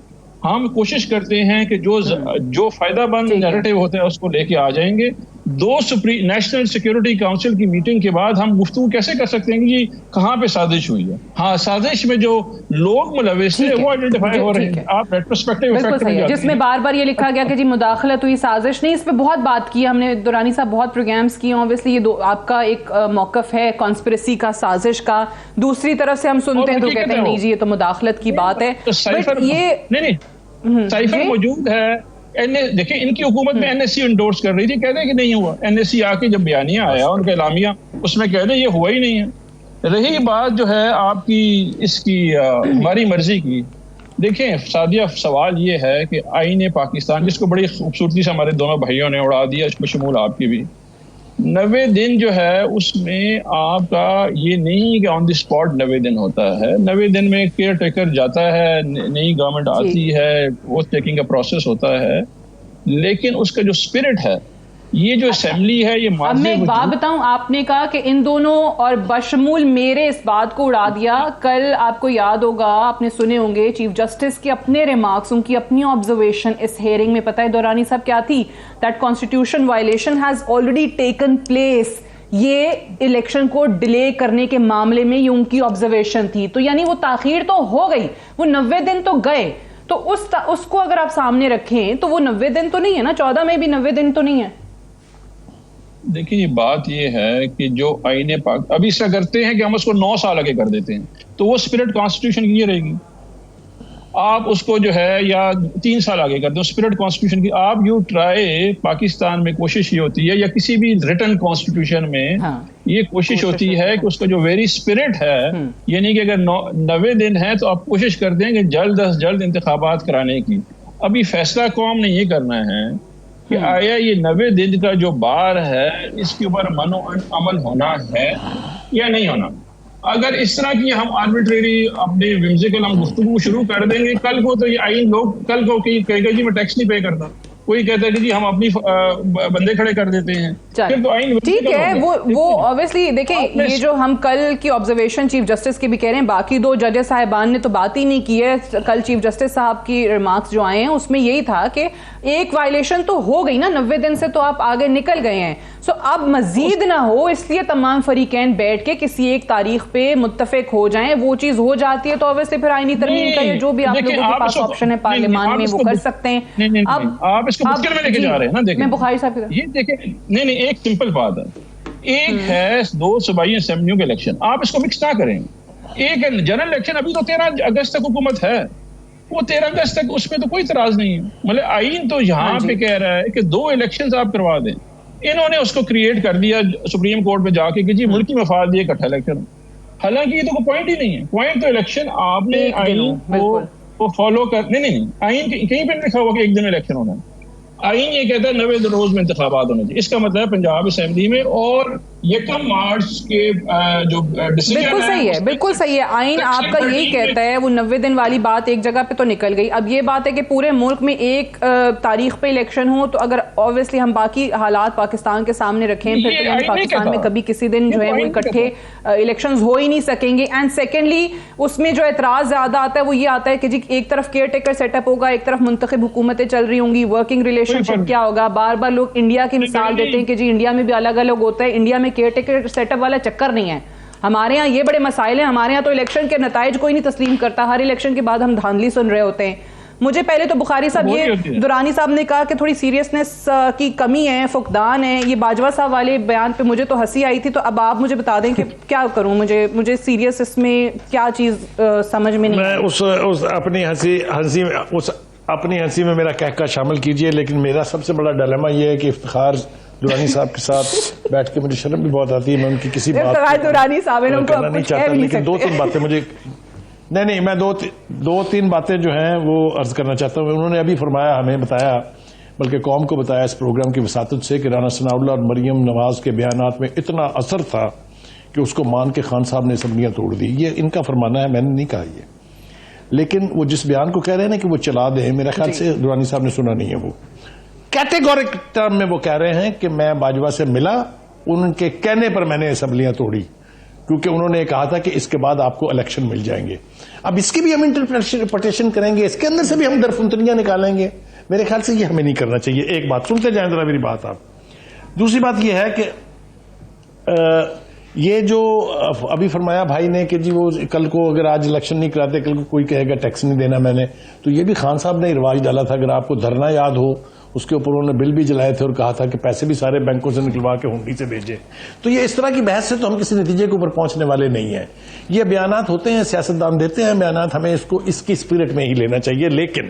ہم کوشش کرتے ہیں کہ جو فائدہ مند نیریٹو ہوتا ہے اس کو لے کے آ جائیں گے، نیشنل سیکیورٹی کاؤنسل کی میٹنگ کے بعد ہم گفتگو کیسے کر سکتے ہیں کہ جی کہاں پہ سازش ہوئی ہے، ہاں سازش میں جو لوگ ملوث تھے وہ آئیڈینٹیفائی ہو رہے ہیں، آپ ریٹروسپیکٹیو افیکٹ میں جس میں بار بار یہ لکھا گیا کہ جی مداخلت ہوئی، سازش نہیں، اس پہ بہت بات کی ہم نے، دورانی صاحب بہت پروگرامز کیے، اوبویسلی یہ آپ کا ایک موقف ہے کانسپریسی کا، سازش کا، دوسری طرف سے ہم سنتے ہیں تو کہتے ہیں نہیں جی یہ تو مداخلت کی بات ہے، بٹ یہ سائفر موجود ہے، دیکھیں ان کی حکومت میں این ایس سی انڈورس کر رہی تھی، کہہ دیں کہ نہیں ہوا، این ایس سی آ کے جب بیانیہ آیا ان کا اعلامیہ اس میں کہہ دیں یہ ہوا ہی نہیں ہے، رہی بات جو ہے آپ کی اس کی ہماری مرضی کی، دیکھیں سعدیہ سوال یہ ہے کہ آئین پاکستان جس کو بڑی خوبصورتی سے ہمارے دونوں بھائیوں نے اڑا دیا، اس بشمول آپ کی بھی، 90 دن جو ہے اس میں آپ کا یہ نہیں کہ آن دی اسپاٹ 90 دن ہوتا ہے، 90 دن میں کیئر ٹیکر جاتا ہے، نئی گورنمنٹ آتی ہے، وہ ٹیکنگ کا پروسیس ہوتا ہے، لیکن اس کا جو اسپرٹ ہے یہ جو اسمبلی ہے یہ اب میں ایک بات بتاؤں، آپ نے کہا کہ ان دونوں اور بشمول میرے اس بات کو اڑا دیا، کل آپ کو یاد ہوگا آپ نے سنے ہوں گے چیف جسٹس کے اپنے ریمارکس، ان کی اپنی آبزرویشن اس ہیئرنگ میں، پتہ ہے دورانی صاحب کیا تھی، that constitution violation has already taken place, یہ الیکشن کو ڈیلے کرنے کے معاملے میں یہ ان کی آبزرویشن تھی، تو یعنی وہ تاخیر تو ہو گئی، وہ 90 دن تو گئے، تو اس کو اگر آپ سامنے رکھیں تو وہ 90 دن تو نہیں ہے نا، 14 میں بھی 90 دن تو نہیں ہے۔ دیکھیے بات یہ ہے کہ جو آئین پاک ابھی اس طرح کرتے ہیں کہ ہم اس کو 9 سال آگے کر دیتے ہیں، تو وہ اسپرٹ کانسٹیٹیوشن کی یہ رہے گی، آپ اس کو جو ہے یا 3 سال آگے کر دیں اسپرٹ کانسٹیٹیوشن کی، آپ یو ٹرائی، پاکستان میں کوشش یہ ہوتی ہے یا کسی بھی ریٹن کانسٹیٹیوشن میں یہ کوشش ہوتی ہے کہ اس کا جو ویری اسپرٹ ہے، یعنی کہ اگر 90 دن ہے تو آپ کوشش کر دیں کہ جلد از جلد انتخابات کرانے کی، ابھی فیصلہ قوم نے یہ کرنا ہے کہ آیا یہ 90 دن کا جو بار ہے اس کے اوپر عمل ہونا ہے یا نہیں ہونا، اگر اس طرح کی ہم آربیٹریری اپنے ومزیکل ہم گفتگو شروع کر دیں گے، کل کو تو یہ آئین لوگ کل کو کہے گا جی میں ٹیکس نہیں پے کرتا، کوئی کہتا ہے کہ جی ہم اپنی بندے کھڑے کر دیتے ہیں، پھر تو آئین ٹھیک ہے، وہ obviously دیکھیں یہ جو ہم کل کی آبزرویشن چیف جسٹس کے بھی کہہ رہے ہیں، باقی 2 ججز صاحبان نے تو بات ہی نہیں کی ہے، کل چیف جسٹس صاحب کی ریمارکس جو آئے ہیں اس میں یہی تھا کہ ایک وائلیشن تو ہو گئی نا 90 دن سے، تو آپ آگے نکل گئے ہیں، سو اب مزید نہ ہو، اس لیے تمام فریقین بیٹھ کے کسی ایک تاریخ پہ متفق ہو جائیں، وہ چیز ہو جاتی ہے تو obviously پھر آئینی ترمیم کا یہ جو بھی آپ لوگوں کے پاس آپشن ہے پارلیمان میں وہ کر سکتے ہیں۔ اب آپ اس کو مشکل میں لے کے جا رہے ہیں نا، دیکھیں میں بخاری صاحب یہ دیکھیں نہیں ایک سمپل بات ہے، ایک ہے 2 صوبائی اسمبلیوں کے الیکشن، آپ اس کو مکس نہ کریں، ایک جنرل الیکشن ابھی تو 13 اگست تک حکومت ہے، وہ 13 اگست تک اس میں تو کوئی اعتراض نہیں ہے، مطلب آئین تو یہاں پہ کہہ رہا ہے کہ 2 الیکشنز آپ کروا دیں، انہوں نے اس کو کریٹ کر دیا سپریم کورٹ پہ جا کے کہ جی ملکی مفاد یہ اکٹھا الیکشن، حالانکہ یہ تو کوئی پوائنٹ ہی نہیں ہے. پوائنٹ تو الیکشن آپ نے آئین کو فالو کر، نہیں آئین کہیں پہ لکھا ہوا کہ ایک دن میں الیکشن ہونا ہے. آئین یہ کہتا ہے 90 روز میں انتخابات ہونے چاہیے. اس کا مطلب ہے پنجاب اسمبلی میں اور یکم مارچ کے جو ڈیسیژن بالکل صحیح ہے، بالکل صحیح ہے. آئین آپ کا یہی کہتا ہے. وہ 90 دن والی بات ایک جگہ پہ تو نکل گئی. اب یہ بات ہے کہ پورے ملک میں ایک تاریخ پہ الیکشن ہو، تو اگر اوبویسلی ہم باقی حالات پاکستان کے سامنے رکھیں پھر تو یعنی پاکستان میں کبھی کسی دن جو ہے وہ اکٹھے الیکشنز ہو ہی نہیں سکیں گے. اینڈ سیکنڈلی اس میں جو اعتراض زیادہ آتا ہے وہ یہ آتا ہے کہ جی ایک طرف کیئر ٹیکر سیٹ اپ ہوگا، ایک طرف منتخب حکومتیں چل رہی ہوں گی، ورکنگ ریلیشن شپ کیا ہوگا. بار بار لوگ انڈیا کی مثال دیتے ہیں کہ جی انڈیا میں بھی الگ الگ ہوتا ہے. انڈیا میں کیئر ٹیکر سیٹ اپ والا چکر نہیں ہے. ہمارے ہاں یہ بڑے مسائل ہیں. ہمارے ہاں تو الیکشن کے نتائج کوئی نہیں تسلیم کرتا. ہر الیکشن کے بعد ہم دھاندلی سن رہے ہوتے ہیں. مجھے پہلے تو بخاری صاحب یہ دورانی صاحب نے کہا کہ تھوڑی سیریسنس کی کمی ہے، فقدان ہے. یہ باجوہ صاحب والے بیان پہ مجھے تو ہنسی آئی تھی. تو اب آپ مجھے بتا دیں کہ کیا کروں، مجھے سیریس اس میں کیا چیز سمجھ میں نہیں. میں اپنی ہنسی میں میرا کہکا شامل کیجئے، لیکن میرا سب سے بڑا ڈائلیما یہ ہے کہ افتخار دورانی صاحب کے ساتھ بیٹھ کے مجھے شرم بھی بہت آتی ہے. میں ان کی کسی بات دورانی صاحب کرنا نہیں چاہتا، لیکن دو تین باتیں مجھے نہیں میں دو تین باتیں جو ہیں وہ عرض کرنا چاہتا ہوں. انہوں نے ابھی فرمایا، ہمیں بتایا، بلکہ قوم کو بتایا اس پروگرام کی وساطت سے کہ رانا ثناء اللہ اور مریم نواز کے بیانات میں اتنا اثر تھا کہ اس کو مان کے خان صاحب نے اسمبلیاں توڑ دی. یہ ان کا فرمانا ہے، میں نے نہیں کہا یہ. لیکن وہ جس بیان کو کہہ رہے ہیں نا کہ وہ چلا دیں، میرا خیال سے دورانی صاحب نے سنا نہیں ہے. وہ کیٹیگورک ٹرم میں وہ کہہ رہے ہیں کہ میں باجوہ سے ملا، ان کے کہنے پر میں نے اسمبلیاں توڑی، کیونکہ انہوں نے کہا تھا کہ اس کے بعد آپ کو الیکشن مل جائیں گے. اب اس کی بھی ہم انٹرپریٹیشن کریں گے، اس کے اندر سے بھی ہم درفنتریاں نکالیں گے. میرے خیال سے یہ ہمیں نہیں کرنا چاہیے. ایک بات سنتے جائیں ذرا میری بات آپ. دوسری بات یہ ہے کہ یہ جو ابھی فرمایا بھائی نے کہ جی وہ کل کو اگر آج الیکشن نہیں کراتے کل کو کوئی کہے گا ٹیکس نہیں دینا میں نے، تو یہ بھی خان صاحب نے رواج ڈالا تھا. اگر آپ کو دھرنا یاد ہو، اس کے اوپر انہوں نے بل بھی جلائے تھے اور کہا تھا کہ پیسے بھی سارے بینکوں سے نکلوا کے ہنڈی سے بھیجے. تو یہ اس طرح کی بحث سے تو ہم کسی نتیجے کے اوپر پہنچنے والے نہیں ہیں. یہ بیانات ہوتے ہیں، سیاستدان دیتے ہیں بیانات، ہمیں اس کو اس کی اسپرٹ میں ہی لینا چاہیے. لیکن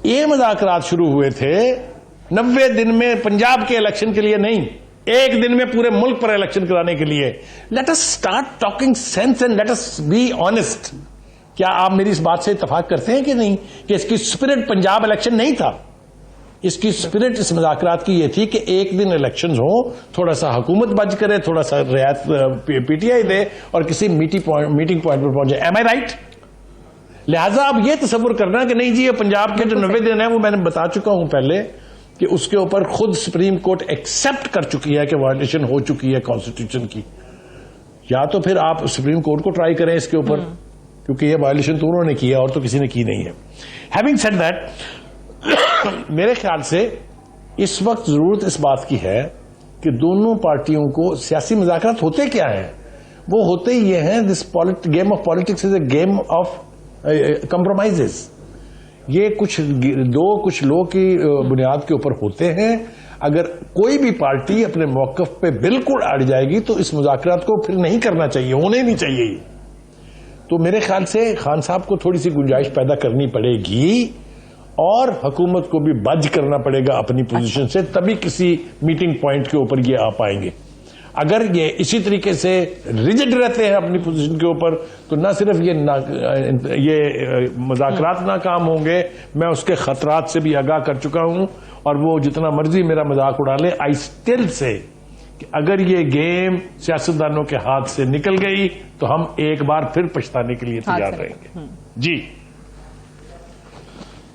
یہ مذاکرات شروع ہوئے تھے 90 دن میں پنجاب کے الیکشن کے لیے نہیں، ایک دن میں پورے ملک پر الیکشن کرانے کے لیے. Let us start talking sense and let us be honest. کیا آپ میری اس بات سے اتفاق کرتے ہیں کہ نہیں کہ اس کی اسپرٹ پنجاب الیکشن نہیں تھا؟ اس کی اسپرٹ اس مذاکرات کی یہ تھی کہ ایک دن الیکشنز ہوں، تھوڑا سا حکومت بچ کرے، تھوڑا سا رعایت پی ٹی آئی دے اور کسی میٹنگ پوائنٹ پر پہنچے. ایم آئی رائٹ؟ لہٰذا اب یہ تصور کرنا کہ نہیں جی یہ پنجاب کے جو 90 دن ہیں وہ میں نے بتا چکا ہوں پہلے کہ اس کے اوپر خود سپریم کورٹ ایکسپٹ کر چکی ہے کہ وائلیشن ہو چکی ہے کانسٹیٹیوشن کی. یا تو پھر آپ سپریم کورٹ کو ٹرائی کریں اس کے اوپر، کیونکہ یہ وائلیشن تو انہوں نے کی ہے اور تو کسی نے کی نہیں ہے. ہیونگ سیڈ دیٹ، میرے خیال سے اس وقت ضرورت اس بات کی ہے کہ دونوں پارٹیوں کو سیاسی مذاکرات ہوتے کیا ہیں؟ وہ ہوتے ہی یہ ہیں، this game of politics is a game of compromises. یہ کچھ لوگ کی بنیاد کے اوپر ہوتے ہیں. اگر کوئی بھی پارٹی اپنے موقف پہ بالکل اڑ جائے گی تو اس مذاکرات کو پھر نہیں کرنا چاہیے، ہونے نہیں چاہیے. تو میرے خیال سے خان صاحب کو تھوڑی سی گنجائش پیدا کرنی پڑے گی اور حکومت کو بھی بج کرنا پڑے گا اپنی پوزیشن سے، تبھی کسی میٹنگ پوائنٹ کے اوپر یہ آ پائیں گے. اگر یہ اسی طریقے سے ریجڈ رہتے ہیں اپنی پوزیشن کے اوپر تو نہ صرف یہ مذاکرات ناکام ہوں گے، میں اس کے خطرات سے بھی آگاہ کر چکا ہوں. اور وہ جتنا مرضی میرا مذاق اڑا لے، آئی اسٹل سے کہ اگر یہ گیم سیاستدانوں کے ہاتھ سے نکل گئی تو ہم ایک بار پھر پچھتانے کے لیے تیار رہیں گے. جی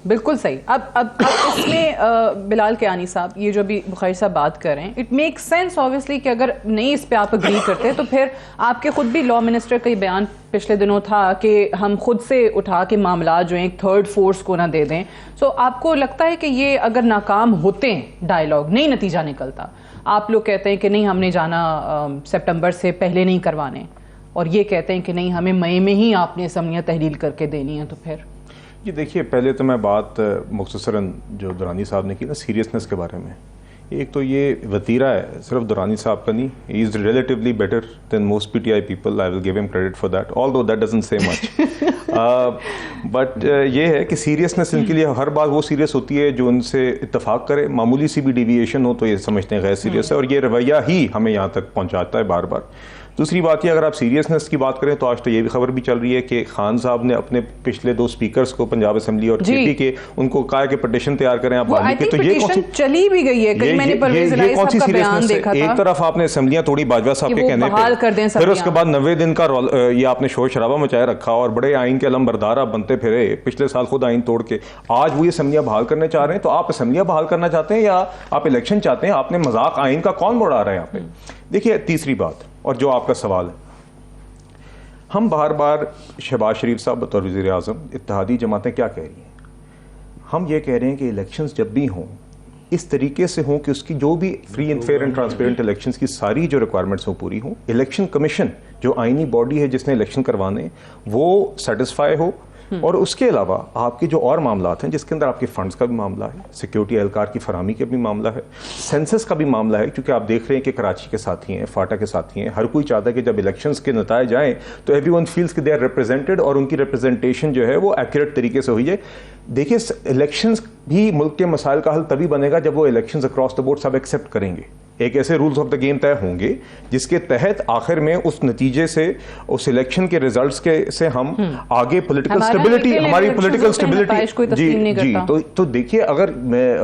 بالکل صحیح. اب اس میں بلال کیانی صاحب یہ جو بھی بخاری صاحب بات کر رہے ہیں، اٹ میک سینس آبویسلی کہ اگر نہیں اس پہ آپ اگری کرتے تو پھر آپ کے خود بھی لا منسٹر کا یہ بیان پچھلے دنوں تھا کہ ہم خود سے اٹھا کے معاملات جو ہیں ایک تھرڈ فورس کو نہ دے دیں. سو آپ کو لگتا ہے کہ یہ اگر ناکام ہوتے ہیں ڈائیلاگ، نہیں نتیجہ نکلتا، آپ لوگ کہتے ہیں کہ نہیں ہم نے جانا سپٹمبر سے پہلے نہیں کروانے، اور یہ کہتے ہیں کہ نہیں ہمیں مئی میں ہی آپ نے اسمبلیاں تحلیل کر کے دینی ہے، تو پھر جی دیکھیے پہلے تو میں بات مختصراً جو دورانی صاحب نے کی نا سیریسنس کے بارے میں، ایک تو یہ وتیرہ ہے صرف دورانی صاحب کا نہیں, he is relatively better than most P T I people, I will give him credit for that, although that doesn't say much, but یہ ہے کہ سیریسنس ان کے لیے ہر بات وہ سیریس ہوتی ہے جو ان سے اتفاق کرے, معمولی سی بھی ڈیویشن ہو تو یہ سمجھتے ہیں غیر سیریس ہے, اور یہ رویہ ہی ہمیں یہاں تک پہنچاتا ہے بار بار. دوسری بات یہ, اگر آپ سیریسنس کی بات کریں تو آج تو یہ بھی خبر بھی چل رہی ہے کہ خان صاحب نے اپنے پچھلے 2 اسپیکرز کو پنجاب اسمبلی اور کھیتی کے ان کو کہا کہ پٹیشن تیار کریں آپ بھالی کے, تو یہ چلی بھی گئی ہے, کل میں نے پرویز الہی صاحب کا بیان دیکھا تھا. ایک طرف آپ نے اسمبلیاں توڑی باجوہ صاحب کے کہنے پہ, پھر اس کے بعد 90 دن کا یہ آپ نے شور شرابہ مچائے رکھا اور بڑے آئین کے علم بردار آپ بنتے پھرے, پچھلے سال خود آئین توڑ کے آج وہ یہ اسمبلیاں بحال کرنے چاہ رہے ہیں. تو آپ اسمبلیاں بحال کرنا چاہتے ہیں یا آپ الیکشن چاہتے ہیں؟ آپ نے مذاق آئین کا کون بڑھا رہا ہے یہاں پہ؟ دیکھیے تیسری بات, اور جو آپ کا سوال ہے, ہم بار بار شہباز شریف صاحب بطور وزیر اعظم, اتحادی جماعتیں کیا کہہ رہی ہیں؟ ہم یہ کہہ رہے ہیں کہ الیکشنز جب بھی ہوں اس طریقے سے ہوں کہ اس کی جو بھی free and fair and transparent elections کی ساری جو ریکوائرمنٹس ہوں پوری ہوں. الیکشن کمیشن جو آئینی باڈی ہے جس نے الیکشن کروانے وہ سیٹسفائی ہو, اور اس کے علاوہ آپ کے جو اور معاملات ہیں جس کے اندر آپ کے فنڈز کا بھی معاملہ ہے, سیکیورٹی اہلکار کی فراہمی کا بھی معاملہ ہے, سینسس کا بھی معاملہ ہے, کیونکہ آپ دیکھ رہے ہیں کہ کراچی کے ساتھی ہیں, فاٹا کے ساتھی ہیں, ہر کوئی چاہتا ہے کہ جب الیکشنز کے نتائج آئیں تو ایوری ون فیلز کہ دے آر ریپرزینٹڈ, اور ان کی ریپرزنٹیشن جو ہے وہ ایکوریٹ طریقے سے ہوئی ہے. دیکھیے الیکشنز بھی ملک کے مسائل کا حل تبھی بنے گا جب وہ elections across the board sub accept کریں گے. ایک ایسے رولز آف دا گیم طے ہوں گے جس کے تحت آخر میں اس نتیجے سے, اس الیکشن کے ریزلٹس کے سے ہم آگے پولیٹیکل سٹیبلٹی, ہماری پولیٹیکل سٹیبلٹی, تو دیکھیے اگر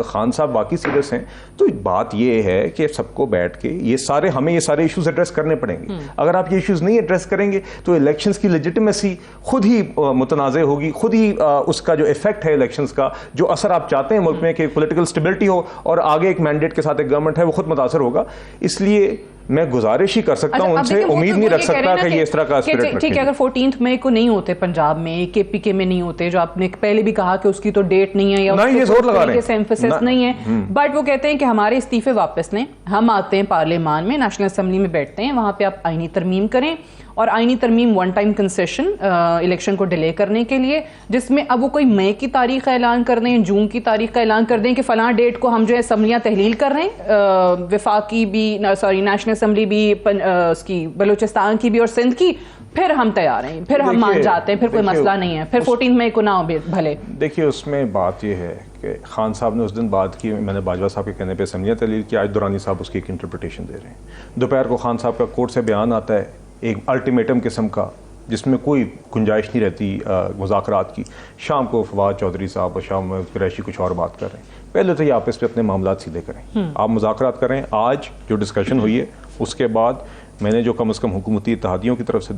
خان صاحب واقعی سیریس ہیں تو بات یہ ہے کہ سب کو بیٹھ کے یہ سارے ہمیں یہ سارے ایشوز ایڈریس کرنے پڑیں گے. اگر آپ یہ ایشوز نہیں ایڈریس کریں گے تو الیکشنز کی لیجٹمیسی خود ہی متنازع ہوگی, خود ہی اس کا جو افیکٹ ہے الیکشنز کا, جو اثر آپ چاہتے ہیں ملک میں کہ پولیٹیکل سٹیبلٹی ہو اور آگے ایک مینڈیٹ کے ساتھ ایک گورنمنٹ ہے, وہ خود متاثر ہوگا. اس لیے میں گزارش ہی کر سکتا ہوں ان سے, امید نہیں رکھ سکتا کہ یہ اس طرح کا اسپرٹ رکھیں. ٹھیک ہے, اگر 14 مئی کو نہیں ہوتے پنجاب میں, کے پی کے میں نہیں ہوتے, جو آپ نے پہلے بھی کہا کہ اس کی تو ڈیٹ نہیں ہے یا یہ زور لگا رہے ہیں ایمفیسس نہیں ہے, بٹ وہ کہتے ہیں کہ ہمارے استعفے واپس لیں, ہم آتے ہیں پارلیمان میں, نیشنل اسمبلی میں بیٹھتے ہیں, وہاں پہ آپ آئینی ترمیم کریں, اور آئینی ترمیم 1 ٹائم کنسیشن الیکشن کو ڈیلے کرنے کے لیے, جس میں اب وہ کوئی مئی کی تاریخ کا اعلان کر دیں, جون کی تاریخ کا اعلان کر دیں کہ فلاں ڈیٹ کو ہم جو ہے اسمبلیاں تحلیل کر رہے ہیں, وفاقی بھی نیشنل اسمبلی بھی, اس کی بلوچستان کی بھی اور سندھ کی, پھر ہم تیار ہیں, پھر ہم مان جاتے ہیں, پھر کوئی مسئلہ نہیں ہے, پھر 14 مئی کو نہ ہو بھلے. دیکھیے اس میں بات یہ ہے کہ خان صاحب نے اس دن بات کی, میں نے باجوہ صاحب کے کہنے پہ اسمبلیاں تحلیل کی, آج دورانی صاحب اس کی ایک انٹرپریٹیشن دے رہے ہیں. دوپہر کو خان صاحب کا کورٹ سے بیان آتا ہے ایک الٹیمیٹم قسم کا جس میں کوئی گنجائش نہیں رہتی مذاکرات کی. شام کو فواد چودھری صاحب اور شام میں قریشی کچھ اور بات کر رہے ہیں. پہلے تو یہ آپس پہ اپنے معاملات سیدھے کریں, آپ مذاکرات کریں. آج جو ڈسکشن ہوئی ہے اس کے بعد میں نے جو کم از کم حکومتی اتحادیوں کی طرف سے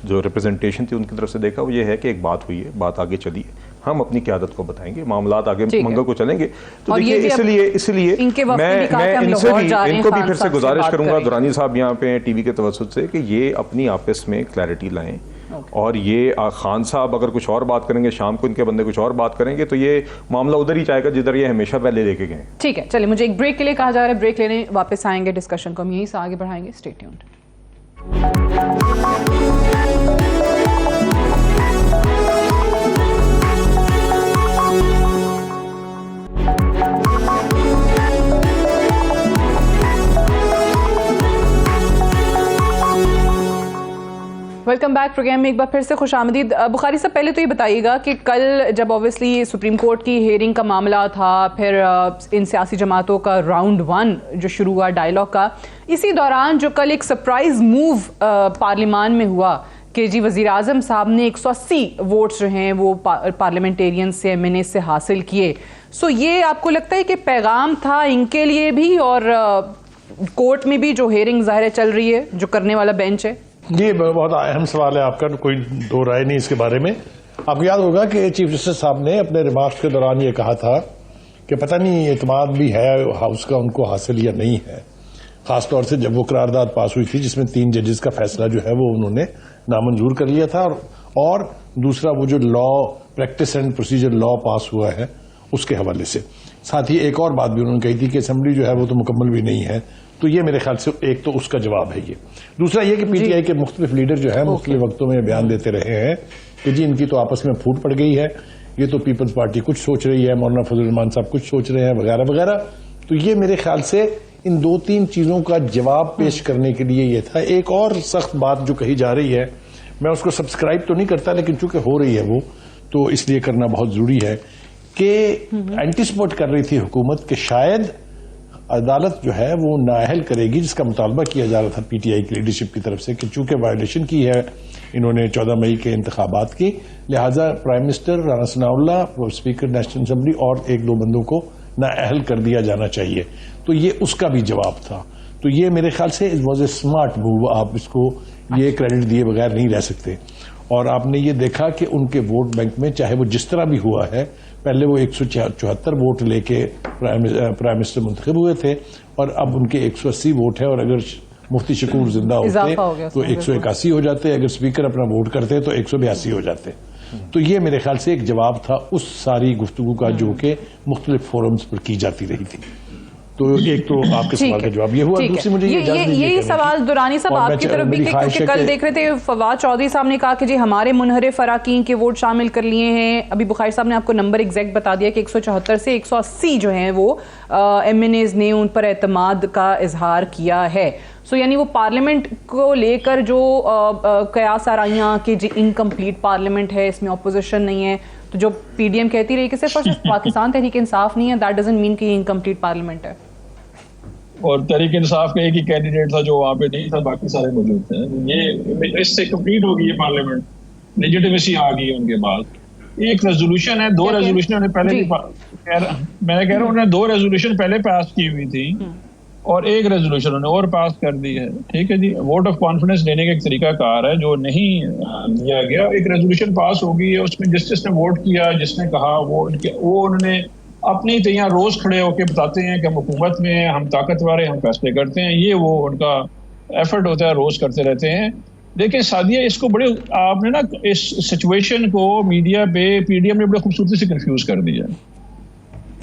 جو ریپرزنٹیشن تھی ان کی طرف سے دیکھا, وہ یہ ہے کہ ایک بات ہوئی ہے, بات آگے چلی ہے, ہم اپنی قیادت کو بتائیں گے, معاملات آگے منگل کو چلیں گے. تو دیکھیے اس لیے میں ان سے بھی ان کو بھی پھر سے گزارش کروں گا, دورانی صاحب یہاں پہ ٹی وی کے توسط سے, کہ یہ اپنی آپس میں کلیئرٹی لائیں, اور یہ خان صاحب اگر کچھ اور بات کریں گے, شام کو ان کے بندے کچھ اور بات کریں گے, تو یہ معاملہ ادھر ہی جائے گا جدھر یہ ہمیشہ پہلے لے کے گئے. ٹھیک ہے, چلیے مجھے ایک بریک کے لیے کہا جا رہا ہے, بریک لینے واپس آئیں گے, ڈسکشن کو ہم یہیں سے آگے بڑھائیں گے. Stay tuned. Welcome back. Programme میں ایک بار پھر سے خوش آمدید. بخاری صاحب, پہلے تو یہ بتائیے گا کہ کل جب اوبیسلی سپریم کورٹ کی ہیئرنگ کا معاملہ تھا, پھر ان سیاسی جماعتوں کا راؤنڈ 1 جو شروع ہوا ڈائیلاگ کا, اسی دوران جو کل ایک سرپرائز موو پارلیمان میں ہوا کہ جی وزیر اعظم صاحب نے 180 ووٹس جو ہیں وہ پارلیمنٹیرین سے, ایم این اے سے حاصل کیے. سو یہ آپ کو لگتا ہے کہ پیغام تھا ان کے لیے بھی, اور کورٹ میں بھی جو ہیئرنگ ظاہر چل رہی ہے, جو کرنے والا بینچ ہے؟ یہ بہت اہم سوال ہے آپ کا, کوئی دو رائے نہیں اس کے بارے میں. آپ کو یاد ہوگا کہ چیف جسٹس صاحب نے اپنے ریمارکس کے دوران یہ کہا تھا کہ پتہ نہیں اعتماد بھی ہے ہاؤس کا ان کو حاصل یا نہیں ہے, خاص طور سے جب وہ قرارداد پاس ہوئی تھی جس میں 3 ججز کا فیصلہ جو ہے وہ انہوں نے نامنظور کر لیا تھا, اور دوسرا وہ جو لا پریکٹس اینڈ پروسیجر لا پاس ہوا ہے اس کے حوالے سے. ساتھ ہی ایک اور بات بھی انہوں نے کہی تھی کہ اسمبلی جو ہے وہ تو مکمل بھی نہیں ہے. تو یہ میرے خیال سے ایک تو اس کا جواب ہے. یہ دوسرا یہ کہ پی ٹی آئی کے مختلف لیڈر جو ہے مختلف وقتوں میں بیان دیتے رہے ہیں کہ جی ان کی تو آپس میں پھوٹ پڑ گئی ہے, یہ تو پیپلز پارٹی کچھ سوچ رہی ہے, مولانا فضل الرحمان صاحب کچھ سوچ رہے ہیں, وغیرہ وغیرہ. تو یہ میرے خیال سے ان 2-3 چیزوں کا جواب پیش کرنے کے لیے یہ تھا. ایک اور سخت بات جو کہی جا رہی ہے, میں اس کو سبسکرائب تو نہیں کرتا, لیکن چونکہ ہو رہی ہے وہ, تو اس لیے کرنا بہت ضروری ہے کہ اینٹیسپیٹ کر رہی تھی حکومت کہ شاید عدالت جو ہے وہ نااہل کرے گی, جس کا مطالبہ کیا جا رہا تھا پی ٹی آئی کی لیڈرشپ کی طرف سے کہ چونکہ وائلیشن کی ہے انہوں نے 14 مئی کے انتخابات کی, لہذا پرائم منسٹر رانا ثناء اللہ, اسپیکر نیشنل اسمبلی اور 1-2 بندوں کو نااہل کر دیا جانا چاہیے. تو یہ اس کا بھی جواب تھا. تو یہ میرے خیال سے it was a smart move, آپ اس کو یہ کریڈٹ دیے بغیر نہیں رہ سکتے. اور آپ نے یہ دیکھا کہ ان کے ووٹ بینک میں چاہے وہ جس طرح بھی ہوا ہے, پہلے وہ 174 ووٹ لے کے پرائم منسٹر منتخب ہوئے تھے اور اب ان کے 180 ووٹ ہے, اور اگر مفتی شکور زندہ ہوتے تو 181 ہو جاتے, اگر اسپیکر اپنا ووٹ کرتے تو 182 ہو جاتے. تو یہ میرے خیال سے ایک جواب تھا اس ساری گفتگو کا جو کہ مختلف فورمز پر کی جاتی رہی تھی. تو ایک تو آپ کے سوال کا جواب یہ ہوا, دوسری مجھے یہی سوال دورانی صاحب آپ کی طرف بھی, کیونکہ کل دیکھ رہے تھے فواد چودھری صاحب نے کہا کہ جی ہمارے منحرف اراکین کے ووٹ شامل کر لیے ہیں. ابھی بخاری صاحب نے آپ کو نمبر ایگزیکٹ بتا دیا کہ 174 سے 180 جو ہیں وہ ایم این ایز نے ان پر اعتماد کا اظہار کیا ہے. سو یعنی وہ پارلیمنٹ کو لے کر جو قیاس آرائیاں کہ جی انکمپلیٹ پارلیمنٹ ہے, اس میں اپوزیشن نہیں ہے, تو جو پی ڈی ایم کہتی رہی کہ صرف پاکستان تحریک انصاف نہیں ہے, دیٹ ڈزنٹ مین کہ یہ انکمپلیٹ پارلیمنٹ ہے. اور تحریک انصاف کا ایک ہی کینڈیڈیٹ تھا جو وہاں پہ نہیں تھا, باقی سارے موجود تھے. یہ اس سے کمپلیٹ ہو گئی یہ پارلیمنٹ, لیجیٹیمیسی آ گئی ان کے بعد. ایک ریزولوشن ہے, 2 ریزولوشن نے پہلے میں کہہ رہا ہوں, انہوں نے 2 ریزولوشن پہلے پاس کی ہوئی تھی اور ایک ریزولوشن انہوں نے اور پاس کر دی ہے. ٹھیک ہے جی, ووٹ آف کانفیڈنس دینے کا ایک طریقہ کار ہے جو نہیں دیا گیا. ایک ریزولوشن پاس ہو گئی ہے, اس میں جس نے ووٹ کیا, جس نے کہا, وہ انہوں نے اپنی تیاں روز کھڑے ہو کے بتاتے ہیں کہ ہم حکومت میں ہیں, ہم طاقتور ہیں, ہم فیصلے کرتے ہیں. یہ وہ ان کا ایفرٹ ہوتا ہے, روز کرتے رہتے ہیں. دیکھیں سعدیہ, اس کو بڑے آپ نے نا اس سچویشن کو میڈیا پہ پی ڈی ایم نے بڑے خوبصورتی سے کنفیوز کر دیا.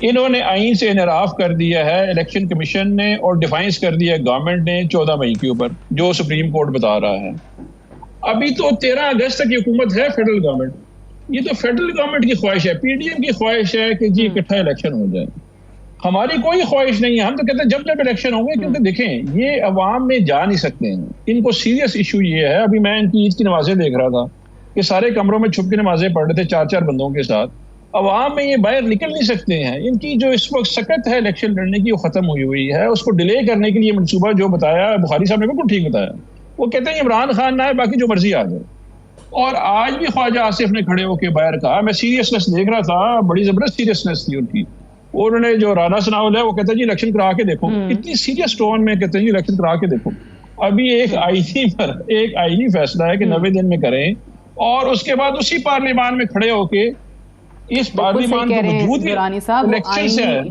انہوں نے آئین سے انحراف کر دیا ہے الیکشن کمیشن نے, اور ڈیفائنس کر دیا گورنمنٹ نے 14 مئی کے اوپر, جو سپریم کورٹ بتا رہا ہے. ابھی تو 13 اگست تک یہ حکومت ہے فیڈرل گورنمنٹ. یہ تو فیڈرل گورنمنٹ کی خواہش ہے, پی ڈی ایم کی خواہش ہے کہ جی اکٹھا الیکشن ہو جائے. ہماری کوئی خواہش نہیں ہے. ہم تو کہتے ہیں جب الیکشن ہوں گے, کیونکہ دیکھیں یہ عوام میں جا نہیں سکتے ہیں. ان کو سیریس ایشو یہ ہے, ابھی میں ان کی عید کی نمازیں دیکھ رہا تھا کہ سارے کمروں میں چھپ کے نمازیں پڑھ رہے تھے 4 بندوں کے ساتھ. عوام میں یہ باہر نکل نہیں سکتے ہیں. ان کی جو اس وقت سکت ہے الیکشن لڑنے کی, وہ ختم ہوئی ہے. اس کو ڈیلے کرنے کے لیے منصوبہ جو بتایا بخاری صاحب نے بالکل ٹھیک بتایا. وہ کہتے ہیں عمران خان نہ ہے, باقی جو مرضی آ جائے. اور آج بھی خواجہ آصف نے کھڑے ہو کے باہر کہا, میں سیریسنس دیکھ رہا تھا, بڑی زبردست سیریسنس تھی ان کی. انہوں نے جو رانا ثناء اللہ ہے وہ کہتا ہے جی الیکشن کرا کے دیکھو, اتنی سیریس ٹون میں کہتے ہیں جی الیکشن کرا کے دیکھو. ابھی ایک آئینی فیصلہ ہے کہ 90 دن میں کریں, اور اس کے بعد اسی پارلیمان میں کھڑے ہو کے اس پارلیمان کو وجود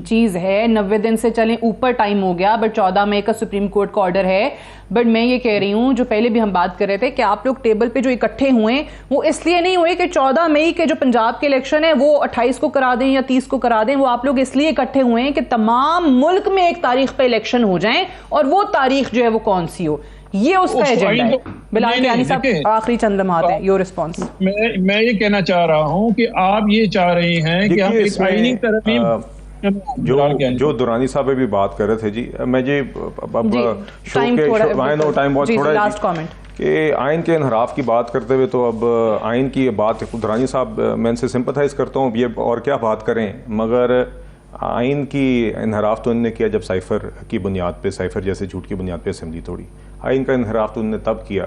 چیز ہے 90 دن سے چلیں اوپر ٹائم ہو گیا, بٹ 14 مئی کا سپریم کورٹ کا آرڈر ہے. بٹ میں یہ کہہ رہی ہوں, جو پہلے بھی ہم بات کر رہے تھے کہ آپ لوگ ٹیبل پہ جو اکٹھے ہوئے وہ اس لیے نہیں ہوئے کہ 14 مئی کے جو پنجاب کے الیکشن ہے وہ 28 کو کرا دیں یا 30 کو کرا دیں. وہ آپ لوگ اس لیے اکٹھے ہوئے ہیں کہ تمام ملک میں ایک تاریخ پہ الیکشن ہو جائیں, اور وہ تاریخ جو ہے وہ کون سی ہو, یہ اس کا ایجنڈا ہے. بلال کیانی صاحب, آخری چند لمحات ہیں, یور رسپانس. میں یہ کہنا چاہ رہا ہوں کہ آپ یہ چاہ رہے ہیں کہ ہم ایک آئینی ترمیم, جو دورانی صاحب بھی بات کر رہے تھے جی, میں جی ٹائم بہت تھوڑا ہے کہ آئین کے انحراف کی بات کرتے ہوئے, تو اب آئین کی بات دورانی صاحب میں ان سے سمپتھائز کرتا ہوں, یہ اور کیا بات کریں, مگر آئین کی انحراف تو انہوں نے کیا جب سائفر کی بنیاد پہ, سائفر جیسے جھوٹ کی بنیاد پہ اسمبلی توڑی. آئین کا انحراف تو انہوں نے تب کیا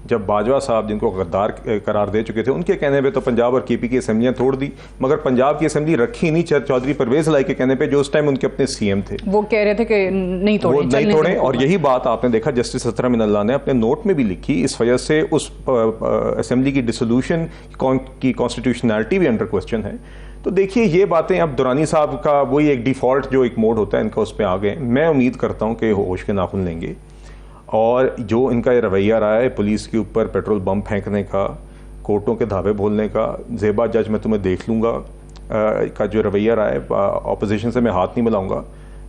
جب باجوہ صاحب جن کو غدار قرار دے چکے تھے, ان کے کہنے پہ تو پنجاب اور کے پی کی اسمبلیاں توڑ دی, مگر پنجاب کی اسمبلی رکھی نہیں چودھری پرویز الہی کے کہنے پہ, جو اس ٹائم ان کے اپنے سی ایم تھے. وہ کہہ رہے تھے کہ نہیں توڑیں, اور یہی بات آپ نے دیکھا جسٹس سترہ من اللہ نے اپنے نوٹ میں بھی لکھی. اس وجہ سے اس اسمبلی کی ڈسولوشن کی کانسٹیٹیوشنلٹی بھی انڈر کوسچن ہے. تو دیکھیے یہ باتیں اب دورانی صاحب کا وہی ایک ڈیفالٹ جو ایک موڈ ہوتا ہے ان کا, اس پہ آ گئے. میں امید کرتا ہوں کہ ہوش کے ناخن لیں گے, اور جو ان کا یہ رویہ رہا ہے پولیس کے اوپر پیٹرول بم پھینکنے کا, کورٹوں کے دھاوے بولنے کا, زیبا جج میں تمہیں دیکھ لوں گا کا جو رویہ رہا ہے, اپوزیشن سے میں ہاتھ نہیں ملاؤں گا,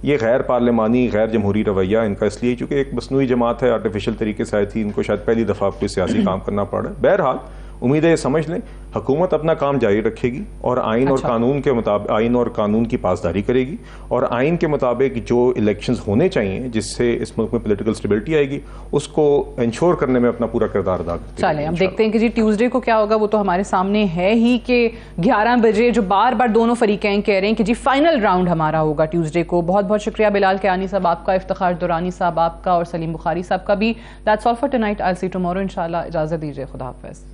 یہ غیر پارلیمانی غیر جمہوری رویہ ان کا اس لیے چونکہ ایک مصنوعی جماعت ہے, آرٹیفیشل طریقے سے آئی تھی, ان کو شاید پہلی دفعہ کوئی سیاسی کام کرنا پڑا ہے. بہرحال امید ہے یہ سمجھ لیں حکومت اپنا کام جاری رکھے گی اور آئین اور قانون کے مطابق آئین اور قانون کی پاسداری کرے گی اور آئین کے مطابق جو الیکشنز ہونے چاہیے جس سے اس ملک میں پولیٹیکل سٹیبلٹی آئے گی اس کو انشور کرنے میں اپنا پورا کردار ادا کرتے ہیں. چلیں ہم دیکھتے ہیں کہ جی ٹیوزڈے کو کیا ہوگا. وہ تو ہمارے سامنے ہے ہی کہ 11 بجے جو بار بار دونوں فریقین کہہ رہے ہیں کہ جی فائنل راؤنڈ ہمارا ہوگا ٹیوزڈے کو. بہت بہت شکریہ بلال کیانی صاحب آپ کا, افتخار دورانی صاحب آپ کا, اور سلیم بخاری صاحب کا بھی. That's all for tonight. I'll see you tomorrow انشاءاللہ. اجازت دیجیے, خدا حافظ.